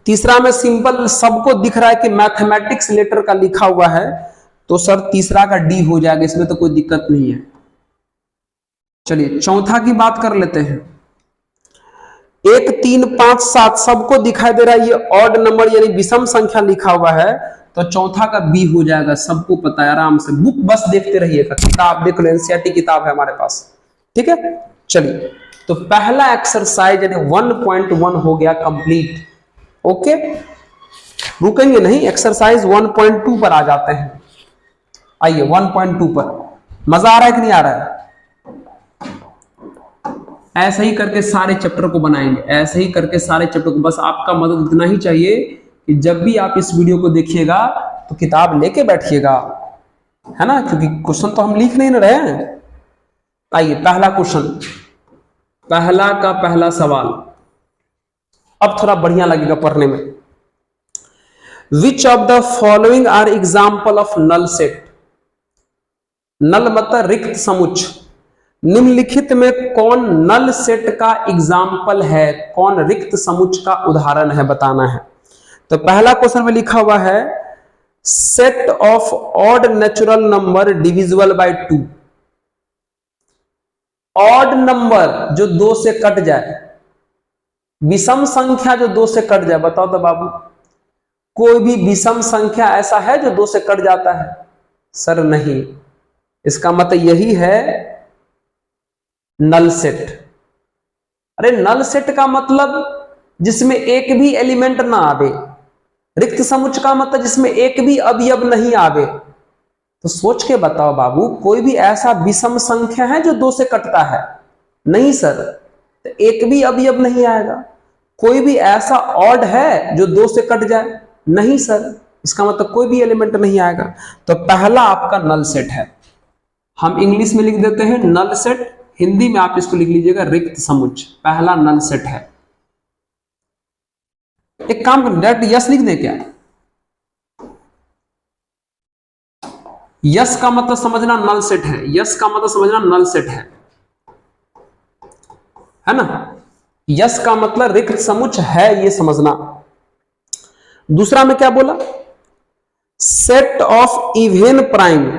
तीसरा में सिंपल सबको दिख रहा है कि मैथमेटिक्स लेटर का लिखा हुआ है, तो सर तीसरा का डी हो जाएगा, इसमें तो कोई दिक्कत नहीं है। चलिए चौथा की बात कर लेते हैं। 1 3 5 7 सबको दिखाई दे रहा है, ये ऑड नंबर यानी विषम संख्या लिखा हुआ है, तो चौथा का बी हो जाएगा, सबको पता है। आराम से बुक बस देखते रहिएगा, किताब देख लो, एनसीईआरटी किताब है हमारे पास, ठीक है। चलिए, तो पहला एक्सरसाइज यानी 1.1 हो गया कंप्लीट। ओके, रुकेंगे नहीं, एक्सरसाइज 1.2 पर आ जाते हैं। आइए 1.2 पर, मजा आ रहा है कि नहीं आ रहा है? ऐसे ही करके सारे चैप्टर को बनाएंगे, ऐसे ही करके सारे चैप्टर को। बस आपका मदद इतना ही चाहिए कि जब भी आप इस वीडियो को देखिएगा तो किताब लेके बैठिएगा, है ना, क्योंकि क्वेश्चन तो हम लिख नहीं रहे हैं। आइए पहला क्वेश्चन, पहला का पहला सवाल, अब थोड़ा बढ़िया लगेगा पढ़ने में। Which of the following are example of null set? Null मतलब रिक्त समुच्च। निम्नलिखित में कौन नल सेट का एग्जाम्पल है, कौन रिक्त समुच्च का उदाहरण है, बताना है। तो पहला क्वेश्चन में लिखा हुआ है set of odd natural number divisible by 2। Odd number जो 2 से कट जाए, विषम संख्या जो 2 से कट जाए, बताओ तो बाबू, कोई भी विषम संख्या ऐसा है जो 2 से कट जाता है? सर नहीं, इसका मतलब यही है नल सेट। अरे नल सेट का मतलब जिसमें एक भी एलिमेंट ना आवे, रिक्त समुच्च का मतलब जिसमें एक भी अवयव नहीं आवे। तो सोच के बताओ बाबू, कोई भी ऐसा विषम संख्या है जो 2 से कटता है? नहीं सर, तो एक भी अवयव नहीं आएगा। कोई भी ऐसा ऑड है जो 2 से कट जाए? नहीं सर, इसका मतलब कोई भी एलिमेंट नहीं आएगा। तो पहला आपका नल सेट है। हम इंग्लिश में लिख देते हैं नल सेट, हिंदी में आप इसको लिख लीजिएगा रिक्त समुच्च। पहला नल सेट है। एक काम करें, डायरेक्ट यस लिख दे क्या? यस का मतलब समझना नल सेट है, यस का मतलब समझना नल सेट है ना। यस का मतलब रिक्त समुच्च है, ये समझना। दूसरा में क्या बोला? सेट ऑफ इवेन प्राइम,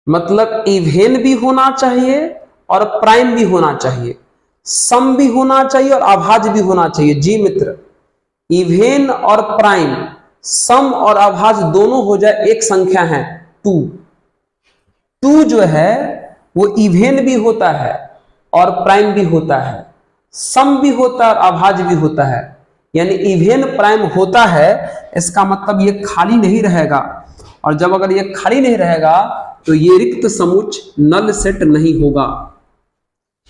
मतलब इवेन भी होना चाहिए और प्राइम भी होना चाहिए, सम भी होना चाहिए और अभाज्य भी होना चाहिए। जी मित्र, इवेन और प्राइम, सम और अभाज्य दोनों हो जाए, एक संख्या है 2। 2 जो है वो इवेन भी होता है और प्राइम भी होता है, सम भी होता है और अभाज्य भी होता है। यानी इवेन प्राइम होता है, इसका मतलब ये खाली नहीं रहेगा। और जब अगर ये खाली नहीं रहेगा तो ये रिक्त समुच्च नल सेट नहीं होगा।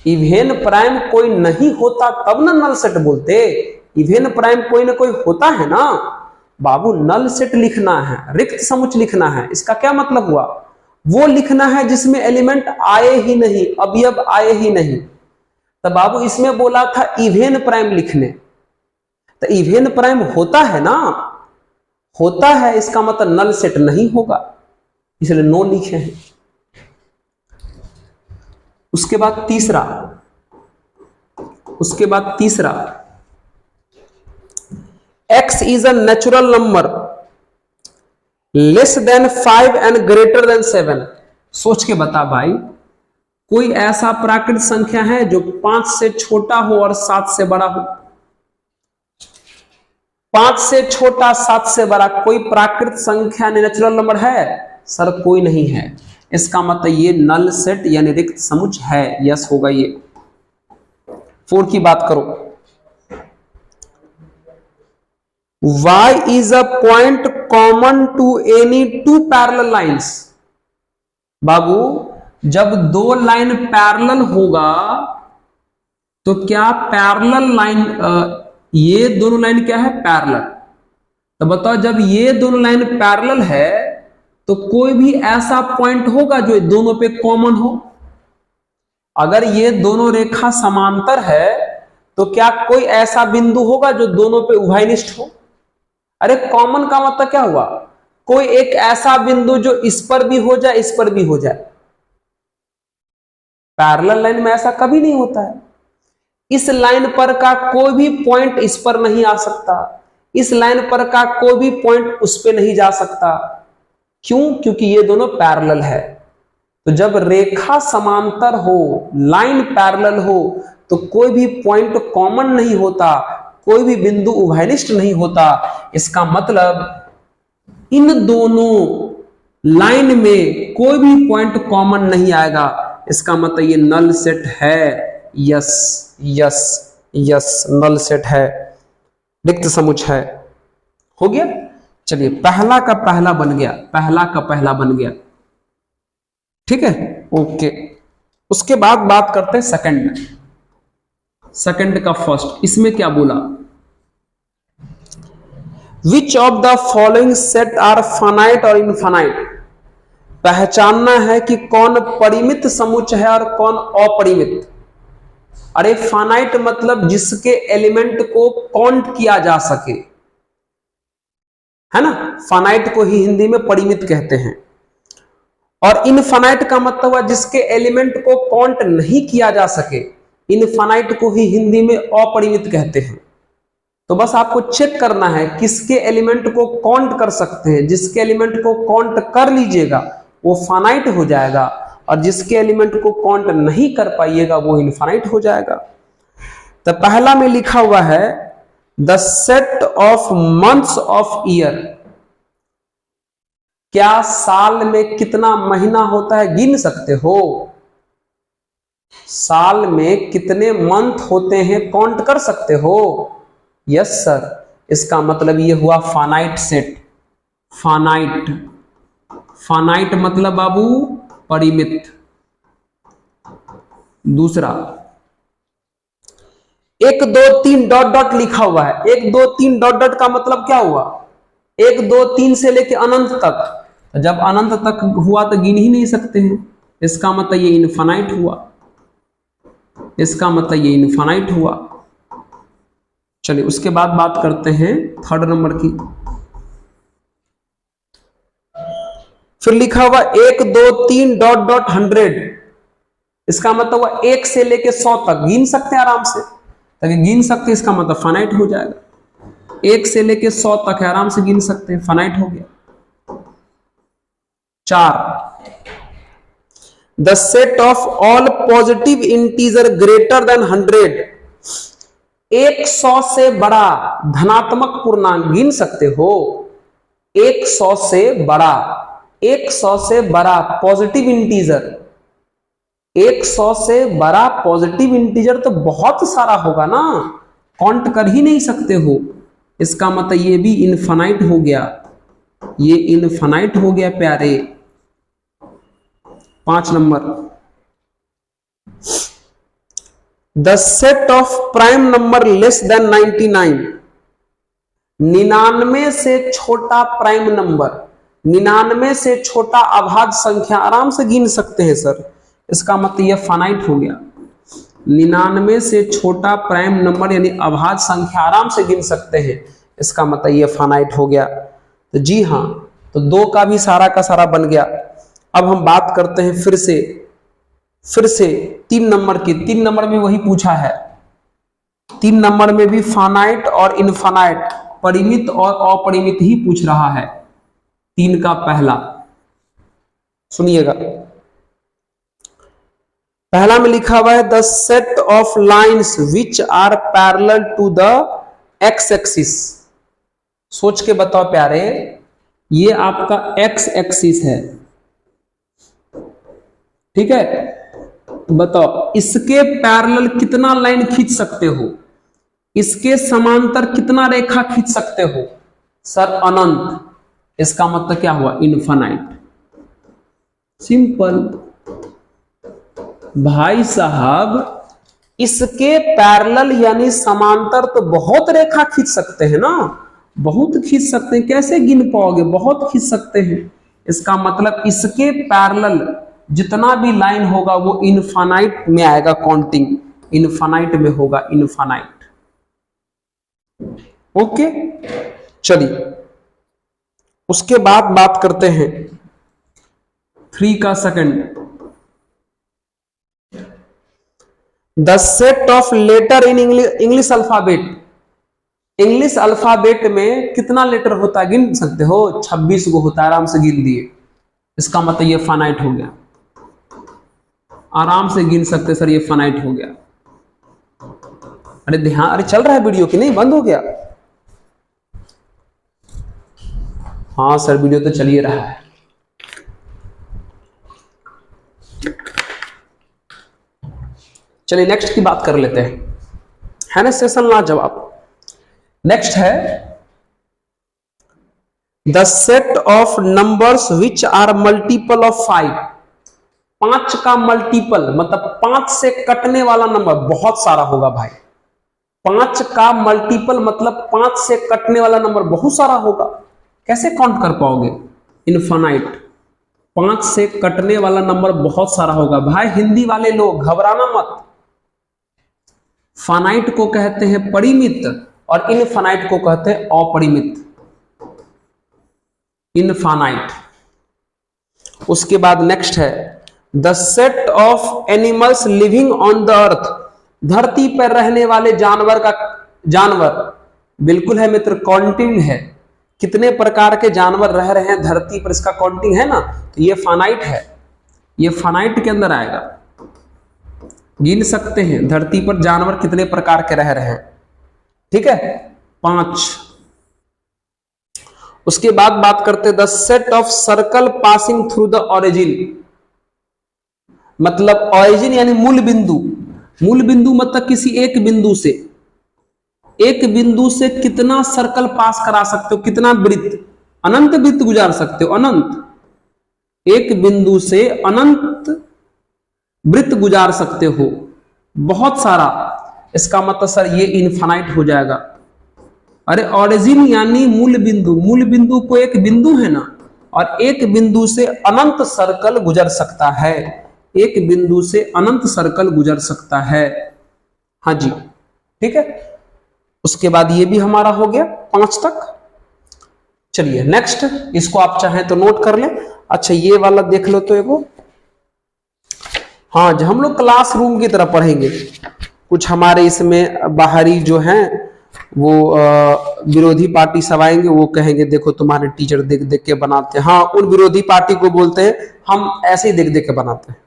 इवेन प्राइम कोई नहीं होता तब ना नल सेट बोलते। इवेन प्राइम कोई ना कोई होता है ना बाबू। नल सेट लिखना है, रिक्त समुच्च लिखना है, इसका क्या मतलब हुआ? वो लिखना है जिसमें एलिमेंट आए ही नहीं, अवयव आए ही नहीं। तो बाबू इसमें बोला था इवेन प्राइम लिखने, तो इवेन प्राइम होता है ना, होता है, इसका मतलब नल सेट नहीं होगा, इसलिए नो लिखे हैं। उसके बाद तीसरा, x is a natural number less than 5 and greater than 7। सोच के बता भाई, कोई ऐसा प्राकृतिक संख्या है जो 5 से छोटा हो और 7 से बड़ा हो? 5 से छोटा 7 से बड़ा कोई प्राकृतिक संख्या नेचुरल नंबर है? सर कोई नहीं है। इसका मतलब ये नल सेट यानी रिक्त समुच्च है, यस होगा ये। 4 की बात करो, y is a point common to any 2 parallel lines। बाबू जब 2 लाइन पैरेलल होगा तो क्या पैरेलल लाइन, ये दोनों लाइन क्या है? पैरेलल। तो बताओ जब ये दोनों लाइन पैरेलल है तो कोई भी ऐसा पॉइंट होगा जो दोनों पे कॉमन हो? अगर ये दोनों रेखा समांतर है तो क्या कोई ऐसा बिंदु होगा जो दोनों पे उभयनिष्ठ हो? अरे कॉमन का मतलब क्या हुआ? कोई एक ऐसा बिंदु जो इस पर भी हो जाए, इस पर भी हो जाए। पैरेलल लाइन में ऐसा कभी नहीं होता है। इस लाइन पर का कोई भी पॉइंट इस पर नहीं आ सकता, इस लाइन पर का कोई भी पॉइंट उस पे नहीं जा सकता। क्यों? क्योंकि ये दोनों पैरेलल है। तो जब रेखा समांतर हो, लाइन पैरेलल हो, तो कोई भी पॉइंट कॉमन नहीं होता, कोई भी बिंदु उभयनिष्ठ नहीं होता। इसका मतलब इन दोनों लाइन में कोई भी पॉइंट कॉमन नहीं आएगा। इसका मतलब ये नल सेट है। Yes yes yes, null set है, रिक्त समुच्चय है। हो गया। चलिए, पहला का पहला बन गया, पहला का पहला बन गया। ठीक है, ओके। उसके बाद बात करते हैं सेकंड, सेकंड का फर्स्ट। इसमें क्या बोला, which of the following set are finite और इनफाइनाइट। पहचानना है कि कौन परिमित समुच्चय है और कौन अपरिमित। अरे फाइनाइट मतलब जिसके एलिमेंट को काउंट किया जा सके, है ना। फाइनाइट को ही हिंदी में परिमित कहते हैं। और इनफाइनाइट का मतलब है जिसके एलिमेंट को काउंट नहीं किया जा सके। इनफाइनाइट को ही हिंदी में अपरिमित कहते हैं। तो बस आपको चेक करना है किसके एलिमेंट को काउंट कर सकते हैं। जिसके एलिमेंट को काउंट कर लीजिएगा वो फाइनाइट हो जाएगा, और जिसके एलिमेंट को काउंट नहीं कर पाइएगा वो इनफाइनाइट हो जाएगा। तो पहला में लिखा हुआ है the set of months of year. क्या साल में कितना महीना होता है गिन सकते हो? साल में कितने मंथ होते हैं काउंट कर सकते हो? Yes sir. इसका मतलब ये हुआ फाइनाइट सेट। फाइनाइट, फाइनाइट मतलब बाबू परिमित। दूसरा 1 2 3 डॉट डॉट लिखा हुआ है। 1 2 3 डॉट डॉट का मतलब क्या हुआ? 1 2 3 से लेके अनंत तक। जब अनंत तक हुआ तो गिन ही नहीं सकते हैं। इसका मतलब ये इनफाइनाइट हुआ। इसका मतलब ये इनफाइनाइट हुआ। चलिए, उसके बाद बात करते हैं थर्ड नंबर की। फिर लिखा हुआ 1 2 3 डॉट डॉट 100। इसका मतलब हुआ 1 से लेके 100 तक गिन सकते हैं आराम से। ताकि गिन सकते हैं इसका मतलब फाइनाइट हो जाएगा। 1 से लेके 100 तक है, आराम से गिन सकते हैं, फाइनाइट हो गया। 4 the set of all positive integer greater than 100। 100 से बड़ा धनात्मक पूर्णांक गिन सकते हो? 100 से बड़ा, 100 से बड़ा पॉजिटिव इंटीजर, 100 से बड़ा पॉजिटिव इंटीजर तो बहुत सारा होगा ना, काउंट कर ही नहीं सकते हो। इसका मतलब ये भी इनफाइनाइट हो गया। ये इनफाइनाइट हो गया प्यारे। 5 number the set of prime number less than 99। 99 से छोटा प्राइम नंबर, 99 से छोटा अभाज्य संख्या आराम से गिन सकते हैं सर। इसका मतलब यह फाइनाइट हो गया। 99 से छोटा प्राइम नंबर यानी अभाज्य संख्या आराम से गिन सकते हैं। इसका मतलब यह फाइनाइट हो गया। तो जी हाँ, तो 2 का भी सारा का सारा बन गया। अब हम बात करते हैं फिर से 3 नंबर की। 3 नंबर में वही पूछा है। 3 नंबर में भी फाइनाइट और इनफाइनाइट, परिमित और अपरिमित ही पूछ रहा है। 3 का पहला सुनिएगा। पहला में लिखा हुआ है the set of lines which are parallel to the X axis. सोच के बताओ प्यारे, ये आपका एक्स एक्सिस है, ठीक है। बताओ इसके पैरेलल कितना लाइन खींच सकते हो? इसके समांतर कितना रेखा खींच सकते हो? सर अनंत। इसका मतलब क्या हुआ? इनफाइनाइट। सिंपल भाई साहब, इसके पैरेलल यानी समांतर तो बहुत रेखा खींच सकते हैं ना, बहुत खींच सकते हैं। कैसे गिन पाओगे? बहुत खींच सकते हैं। इसका मतलब इसके पैरेलल जितना भी लाइन होगा वो इनफाइनाइट में आएगा, काउंटिंग इनफाइनाइट में होगा, इनफाइनाइट। ओके, चलिए उसके बाद बात करते हैं 3 का second. The set of letter in English alphabet. English alphabet में कितना लेटर होता है गिन सकते हो? 26 गो होता है, आराम से गिन दिए। इसका मतलब ये फाइनाइट हो गया। आराम से गिन सकते सर, ये फाइनाइट हो गया। अरे ध्यान, अरे चल रहा है वीडियो कि नहीं, बंद हो गया? हाँ सर वीडियो तो चल ही रहा है। चलिए नेक्स्ट की बात कर लेते हैं, है ना सेशन लाजवाब। नेक्स्ट है the set of numbers which are multiple of 5। 5 का मल्टीपल मतलब 5 से कटने वाला नंबर बहुत सारा होगा भाई। 5 का मल्टीपल मतलब 5 से कटने वाला नंबर बहुत सारा होगा। कैसे काउंट कर पाओगे? इनफाइनाइट। 5 से कटने वाला नंबर बहुत सारा होगा भाई। हिंदी वाले लोग घबराना मत। फाइनाइट को कहते हैं परिमित और इनफाइनाइट को कहते हैं अपरिमित। इनफाइनाइट। उसके बाद नेक्स्ट है the set of animals living on the earth. धरती पर रहने वाले जानवर का बिल्कुल है मित्र, काउंटिंग है। कितने प्रकार के जानवर रह रहे हैं धरती पर, इसका काउंटिंग है ना, तो ये फाइनाइट है। ये फाइनाइट के अंदर आएगा। गिन सकते हैं धरती पर जानवर कितने प्रकार के रह रहे हैं। ठीक है, 5। उसके बाद बात करते हैं the set of circle passing through the origin. मतलब ओरिजिन यानी मूल बिंदु। मूल बिंदु मतलब किसी एक बिंदु से कितना सर्कल पास करा सकते हो, कितना वृत्त, अनंत वृत्त गुजार सकते हो। अनंत, एक बिंदु से अनंत वृत्त गुजार सकते हो, बहुत सारा। इसका मतलब सर ये इनफाइनाइट हो जाएगा। अरे ओरिजिन यानी मूल बिंदु। मूल बिंदु को एक बिंदु है ना, और एक बिंदु से अनंत सर्कल गुजर सकता है। एक बिंदु से अनंत सर्कल गुजर सकता है। हाँ जी, ठीक है। उसके बाद ये भी हमारा हो गया 5 तक। चलिए नेक्स्ट, इसको आप चाहें तो नोट कर लें। अच्छा ये वाला देख लो तो एगो, हाँ, जब हम लोग क्लासरूम की तरह पढ़ेंगे, कुछ हमारे इसमें बाहरी जो हैं वो विरोधी पार्टी सब आएंगे, वो कहेंगे देखो तुम्हारे टीचर देख देख के बनाते हैं। हाँ, उन विरोधी पार्टी को बोलते हैं हम ऐसे ही देख देख के बनाते हैं।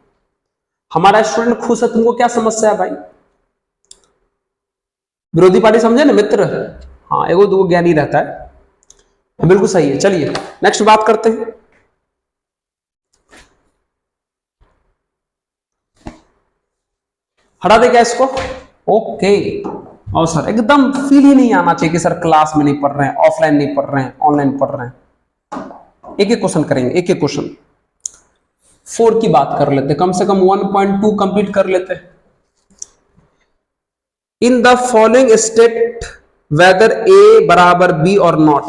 हमारा स्टूडेंट खुश है, तुमको क्या समस्या है भाई? विरोधी पार्टी समझे ना मित्र? हाँ, एगो दो ज्ञानी रहता है, बिल्कुल सही है। चलिए नेक्स्ट बात करते हैं। हटा दे क्या इसको? ओके। और सर एकदम फील ही नहीं आना चाहिए कि सर क्लास में नहीं पढ़ रहे हैं, ऑफलाइन नहीं पढ़ रहे हैं, ऑनलाइन पढ़ रहे हैं। एक एक क्वेश्चन करेंगे, एक एक क्वेश्चन। 4 की बात कर लेते, कम से कम 1.2 कंप्लीट कर लेते। In the following state whether A बराबर बी और नॉट।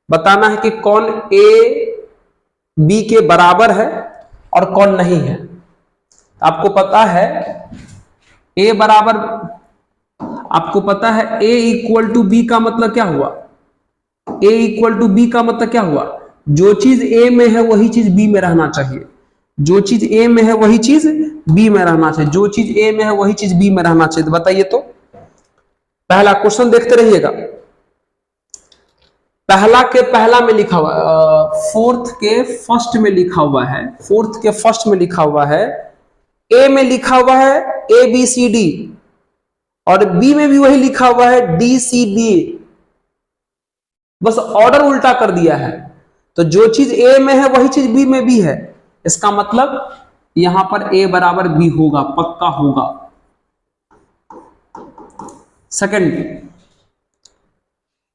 बताना है कि कौन ए बी के बराबर है और कौन नहीं है। आपको पता है ए बराबर, आपको पता है ए इक्वल टू बी का मतलब क्या हुआ? ए इक्वल टू बी का मतलब क्या हुआ? जो चीज ए में है वही चीज बी में रहना चाहिए। जो चीज ए में है वही चीज बी में रहना चाहिए। जो चीज ए में है वही चीज बी में रहना चाहिए। तो बताइए तो, पहला क्वेश्चन देखते रहिएगा। पहला के पहला में लिखा हुआ, 4th के फर्स्ट में लिखा हुआ है। 4th के फर्स्ट में लिखा हुआ है, ए में लिखा हुआ है ए बी सी डी, और बी में भी वही लिखा हुआ है डी सी बी। बस ऑर्डर उल्टा कर दिया है। तो जो चीज ए में है वही चीज बी में भी है। इसका मतलब यहां पर ए बराबर बी होगा, पक्का होगा। सेकंड,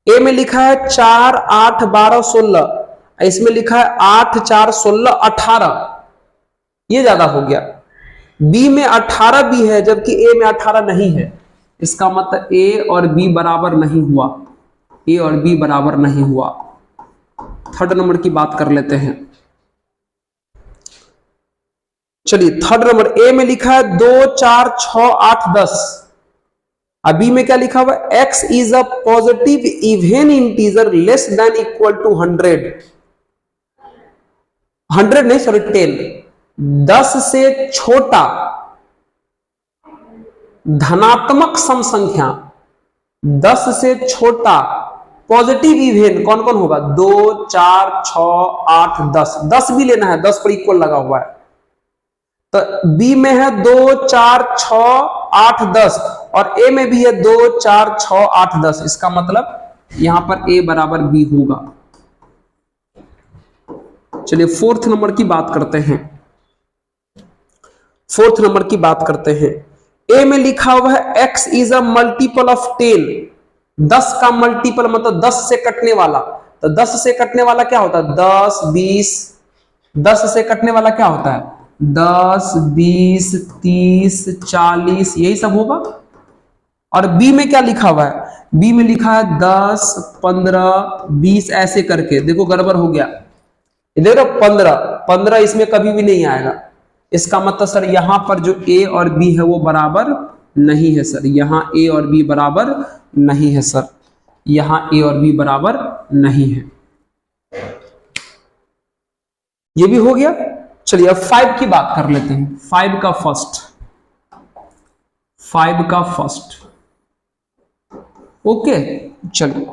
ए में लिखा है 4 8 12 16, इसमें लिखा है 8 4 16 18, ये ज्यादा हो गया। बी में 18 भी है जबकि ए में 18 नहीं है। इसका मतलब ए और बी बराबर नहीं हुआ। ए और बी बराबर नहीं हुआ। थर्ड नंबर की बात कर लेते हैं। चलिए थर्ड नंबर, ए में लिखा है 2 4 6 8 10, अभी में क्या लिखा हुआ है? x is a positive even integer less than equal to 100। 100 नहीं, सॉरी 10। 10 से छोटा धनात्मक सम संख्या, 10 से छोटा पॉजिटिव इवन कौन कौन होगा? 2 4 6 8 10। 10 भी लेना है, 10 पर इक्वल लगा हुआ है। तो बी में है 2 4 6 8 10 और ए में भी है 2 4 6 8 10। इसका मतलब यहां पर ए बराबर बी होगा। चलिए फोर्थ नंबर की बात करते हैं। फोर्थ नंबर की बात करते हैं। ए में लिखा हुआ है x is a multiple of 10। 10 का मल्टीपल मतलब 10 से कटने वाला। तो 10 से कटने वाला क्या होता है? 10 20। 10 से कटने वाला क्या होता है? 10 20 30 40 यही सब होगा। और बी में क्या लिखा हुआ है? बी में लिखा है 10 15 20 ऐसे करके। देखो गड़बड़ हो गया। देखो 15 इसमें कभी भी नहीं आएगा। इसका मतलब सर यहां पर जो ए और बी है वो बराबर नहीं है सर। यहां ए और बी बराबर नहीं है सर। यहां ए और बी बराबर नहीं है। ये भी हो गया। चलिए अब 5 की बात कर लेते हैं। 5 का फर्स्ट। ओके चलिए।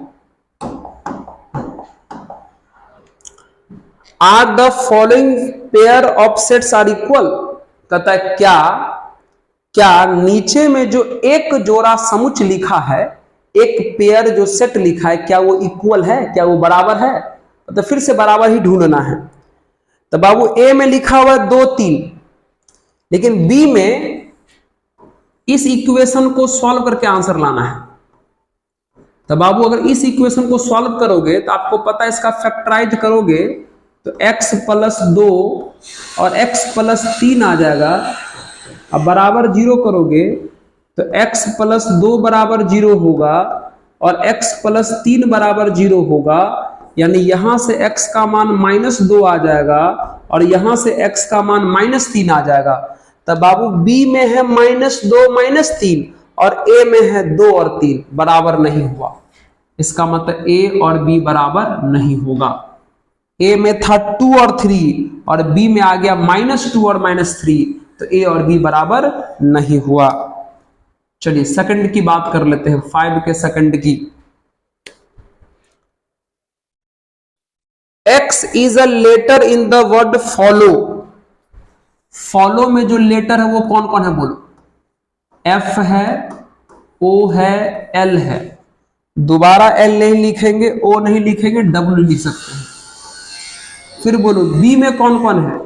Are the following pair of sets are equal. कहता है क्या नीचे में जो एक जोड़ा समुच्च लिखा है, एक पेयर जो सेट लिखा है, क्या वो इक्वल है? क्या वो बराबर है? तो फिर से बराबर ही ढूंढना है। तो बाबू ए में लिखा हुआ है 2 3, लेकिन बी में इस इक्वेशन को सॉल्व करके आंसर लाना है। तो बाबू अगर इस इक्वेशन को सॉल्व करोगे तो आपको पता है इसका फैक्टराइज करोगे तो x + 2 और x + 3 आ जाएगा। अब बराबर 0 करोगे तो x + 2 बराबर 0 होगा और x + 3 बराबर 0 होगा। यानी यहां से x का मान -2 आ जाएगा और यहां से x का मान -3 आ जाएगा। तब बाबू b में है -2 -3 और a में है 2 और 3 बराबर नहीं हुआ। इसका मतलब a और b बराबर नहीं होगा। a में था 2 और 3 और b में आ गया -2 और -3, तो a और b बराबर नहीं हुआ। चलिए सेकंड की बात कर लेते हैं। 5 के सेकंड की। X is a letter in the word follow। Follow में जो लेटर है वो कौन कौन है बोलो? F है, O है, L है। दोबारा L नहीं लिखेंगे, O नहीं लिखेंगे, W लिख सकते हैं। फिर बोलो B में कौन कौन है?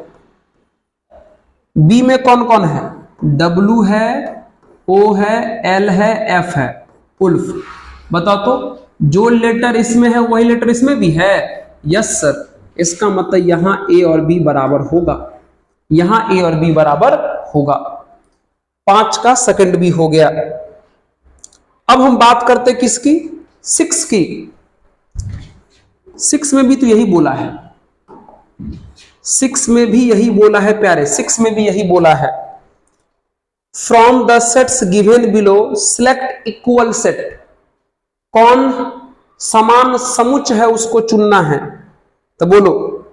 B में कौन कौन है? W है, O है, L है, F है। उल्फ बताओ तो जो लेटर इसमें है वही लेटर इसमें भी है। Yes sir. इसका मतलब यहां A और B बराबर होगा। यहां A और B बराबर होगा। 5 का सेकंड भी हो गया। अब हम बात करते किसकी? 6 की। 6 में भी तो यही बोला है। 6 में भी यही बोला है प्यारे। 6 में भी यही बोला है। From the sets given below select equal set. कौन समान समुच्च है उसको चुनना है। तो बोलो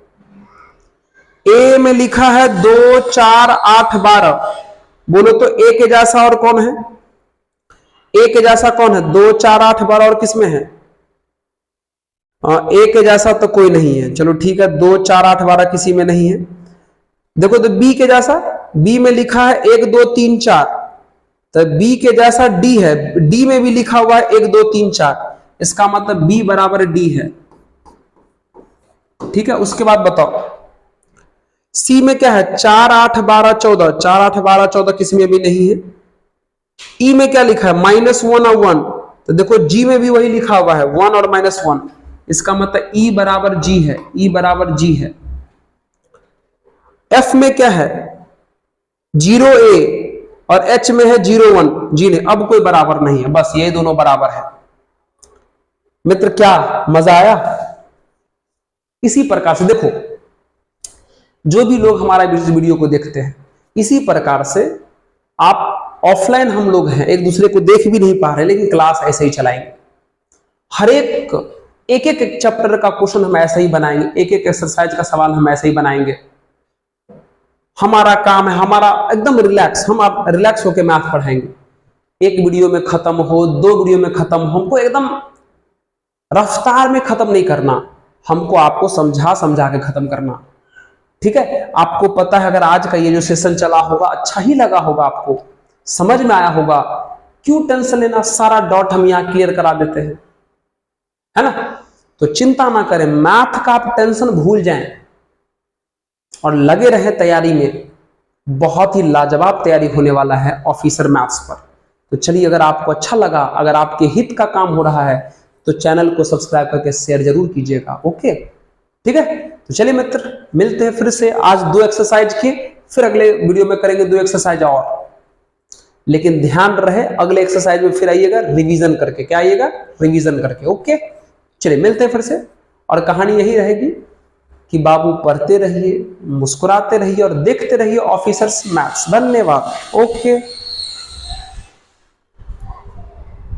ए में लिखा है 2 4 8 12। बोलो तो ए के जैसा और कौन है? ए के जैसा कौन है? 2 4 8 12 और किसमें है? ए के जैसा तो कोई नहीं है। चलो ठीक है, 2 4 8 12 किसी में नहीं है। देखो तो बी के जैसा, बी में लिखा है 1 2 3 4, तो बी के जैसा डी है। डी में भी लिखा हुआ है 1 2 3 4। इसका मतलब बी बराबर डी है। ठीक है, उसके बाद बताओ सी में क्या है? 4 8 12 14। 4 8 12 14 किसी में भी नहीं है। ई में क्या लिखा है? -1 और 1। तो देखो जी में भी वही लिखा हुआ है 1 और -1। इसका मतलब ई बराबर जी है। ई बराबर जी है। एफ में क्या है? 0A और H में है 0 1। जी नहीं, अब कोई बराबर नहीं है। बस ये दोनों बराबर है। मित्र क्या मजा आया? इसी प्रकार से देखो, जो भी लोग हमारा वीडियो को देखते हैं, इसी प्रकार से आप ऑफलाइन हम लोग हैं, एक दूसरे को देख भी नहीं पा रहे, लेकिन क्लास ऐसे ही चलाएंगे। हर एक चैप्टर का क्वेश्चन हम ऐसे ही बनाएंगे। एक एक्सरसाइज का सवाल हम ऐसे ही बनाएंगे। हमारा काम है, हमारा एकदम रिलैक्स, हम आप रिलैक्स होकर मैथ पढ़ाएंगे। एक वीडियो में खत्म हो, 2 वीडियो में खत्म, हमको एकदम रफ्तार में खत्म नहीं करना, हमको आपको समझा के खत्म करना। ठीक है, आपको पता है अगर आज का ये जो सेशन चला होगा अच्छा ही लगा होगा, आपको समझ में आया होगा, क्यों टेंशन लेना, सारा डॉट हम यहां क्लियर करा देते हैं, है ना। तो चिंता ना करें, मैथ का आप टेंशन भूल जाएं और लगे रहें तैयारी में। बहुत ही लाजवाब तैयारी होने वाला है ऑफिसर मैथ्स पर। तो चलिए, अगर आपको अच्छा लगा, अगर आपके हित का काम हो रहा है तो चैनल को सब्सक्राइब करके शेयर जरूर कीजिएगा। ओके, ठीक है। तो चलिए मित्र, मिलते हैं फिर से। आज 2 एक्सरसाइज किए, फिर अगले वीडियो में करेंगे 2 एक्सरसाइज और। लेकिन ध्यान रहे, अगले एक्सरसाइज में फिर आइएगा रिवीजन करके। क्या आइएगा? रिवीजन करके। ओके, चलिए मिलते हैं फिर से। और कहानी यही रहेगी कि बाबू पढ़ते रहिए, मुस्कुराते रहिए और देखते रहिए ऑफिसर्स मैथ्स। धन्यवाद। ओके।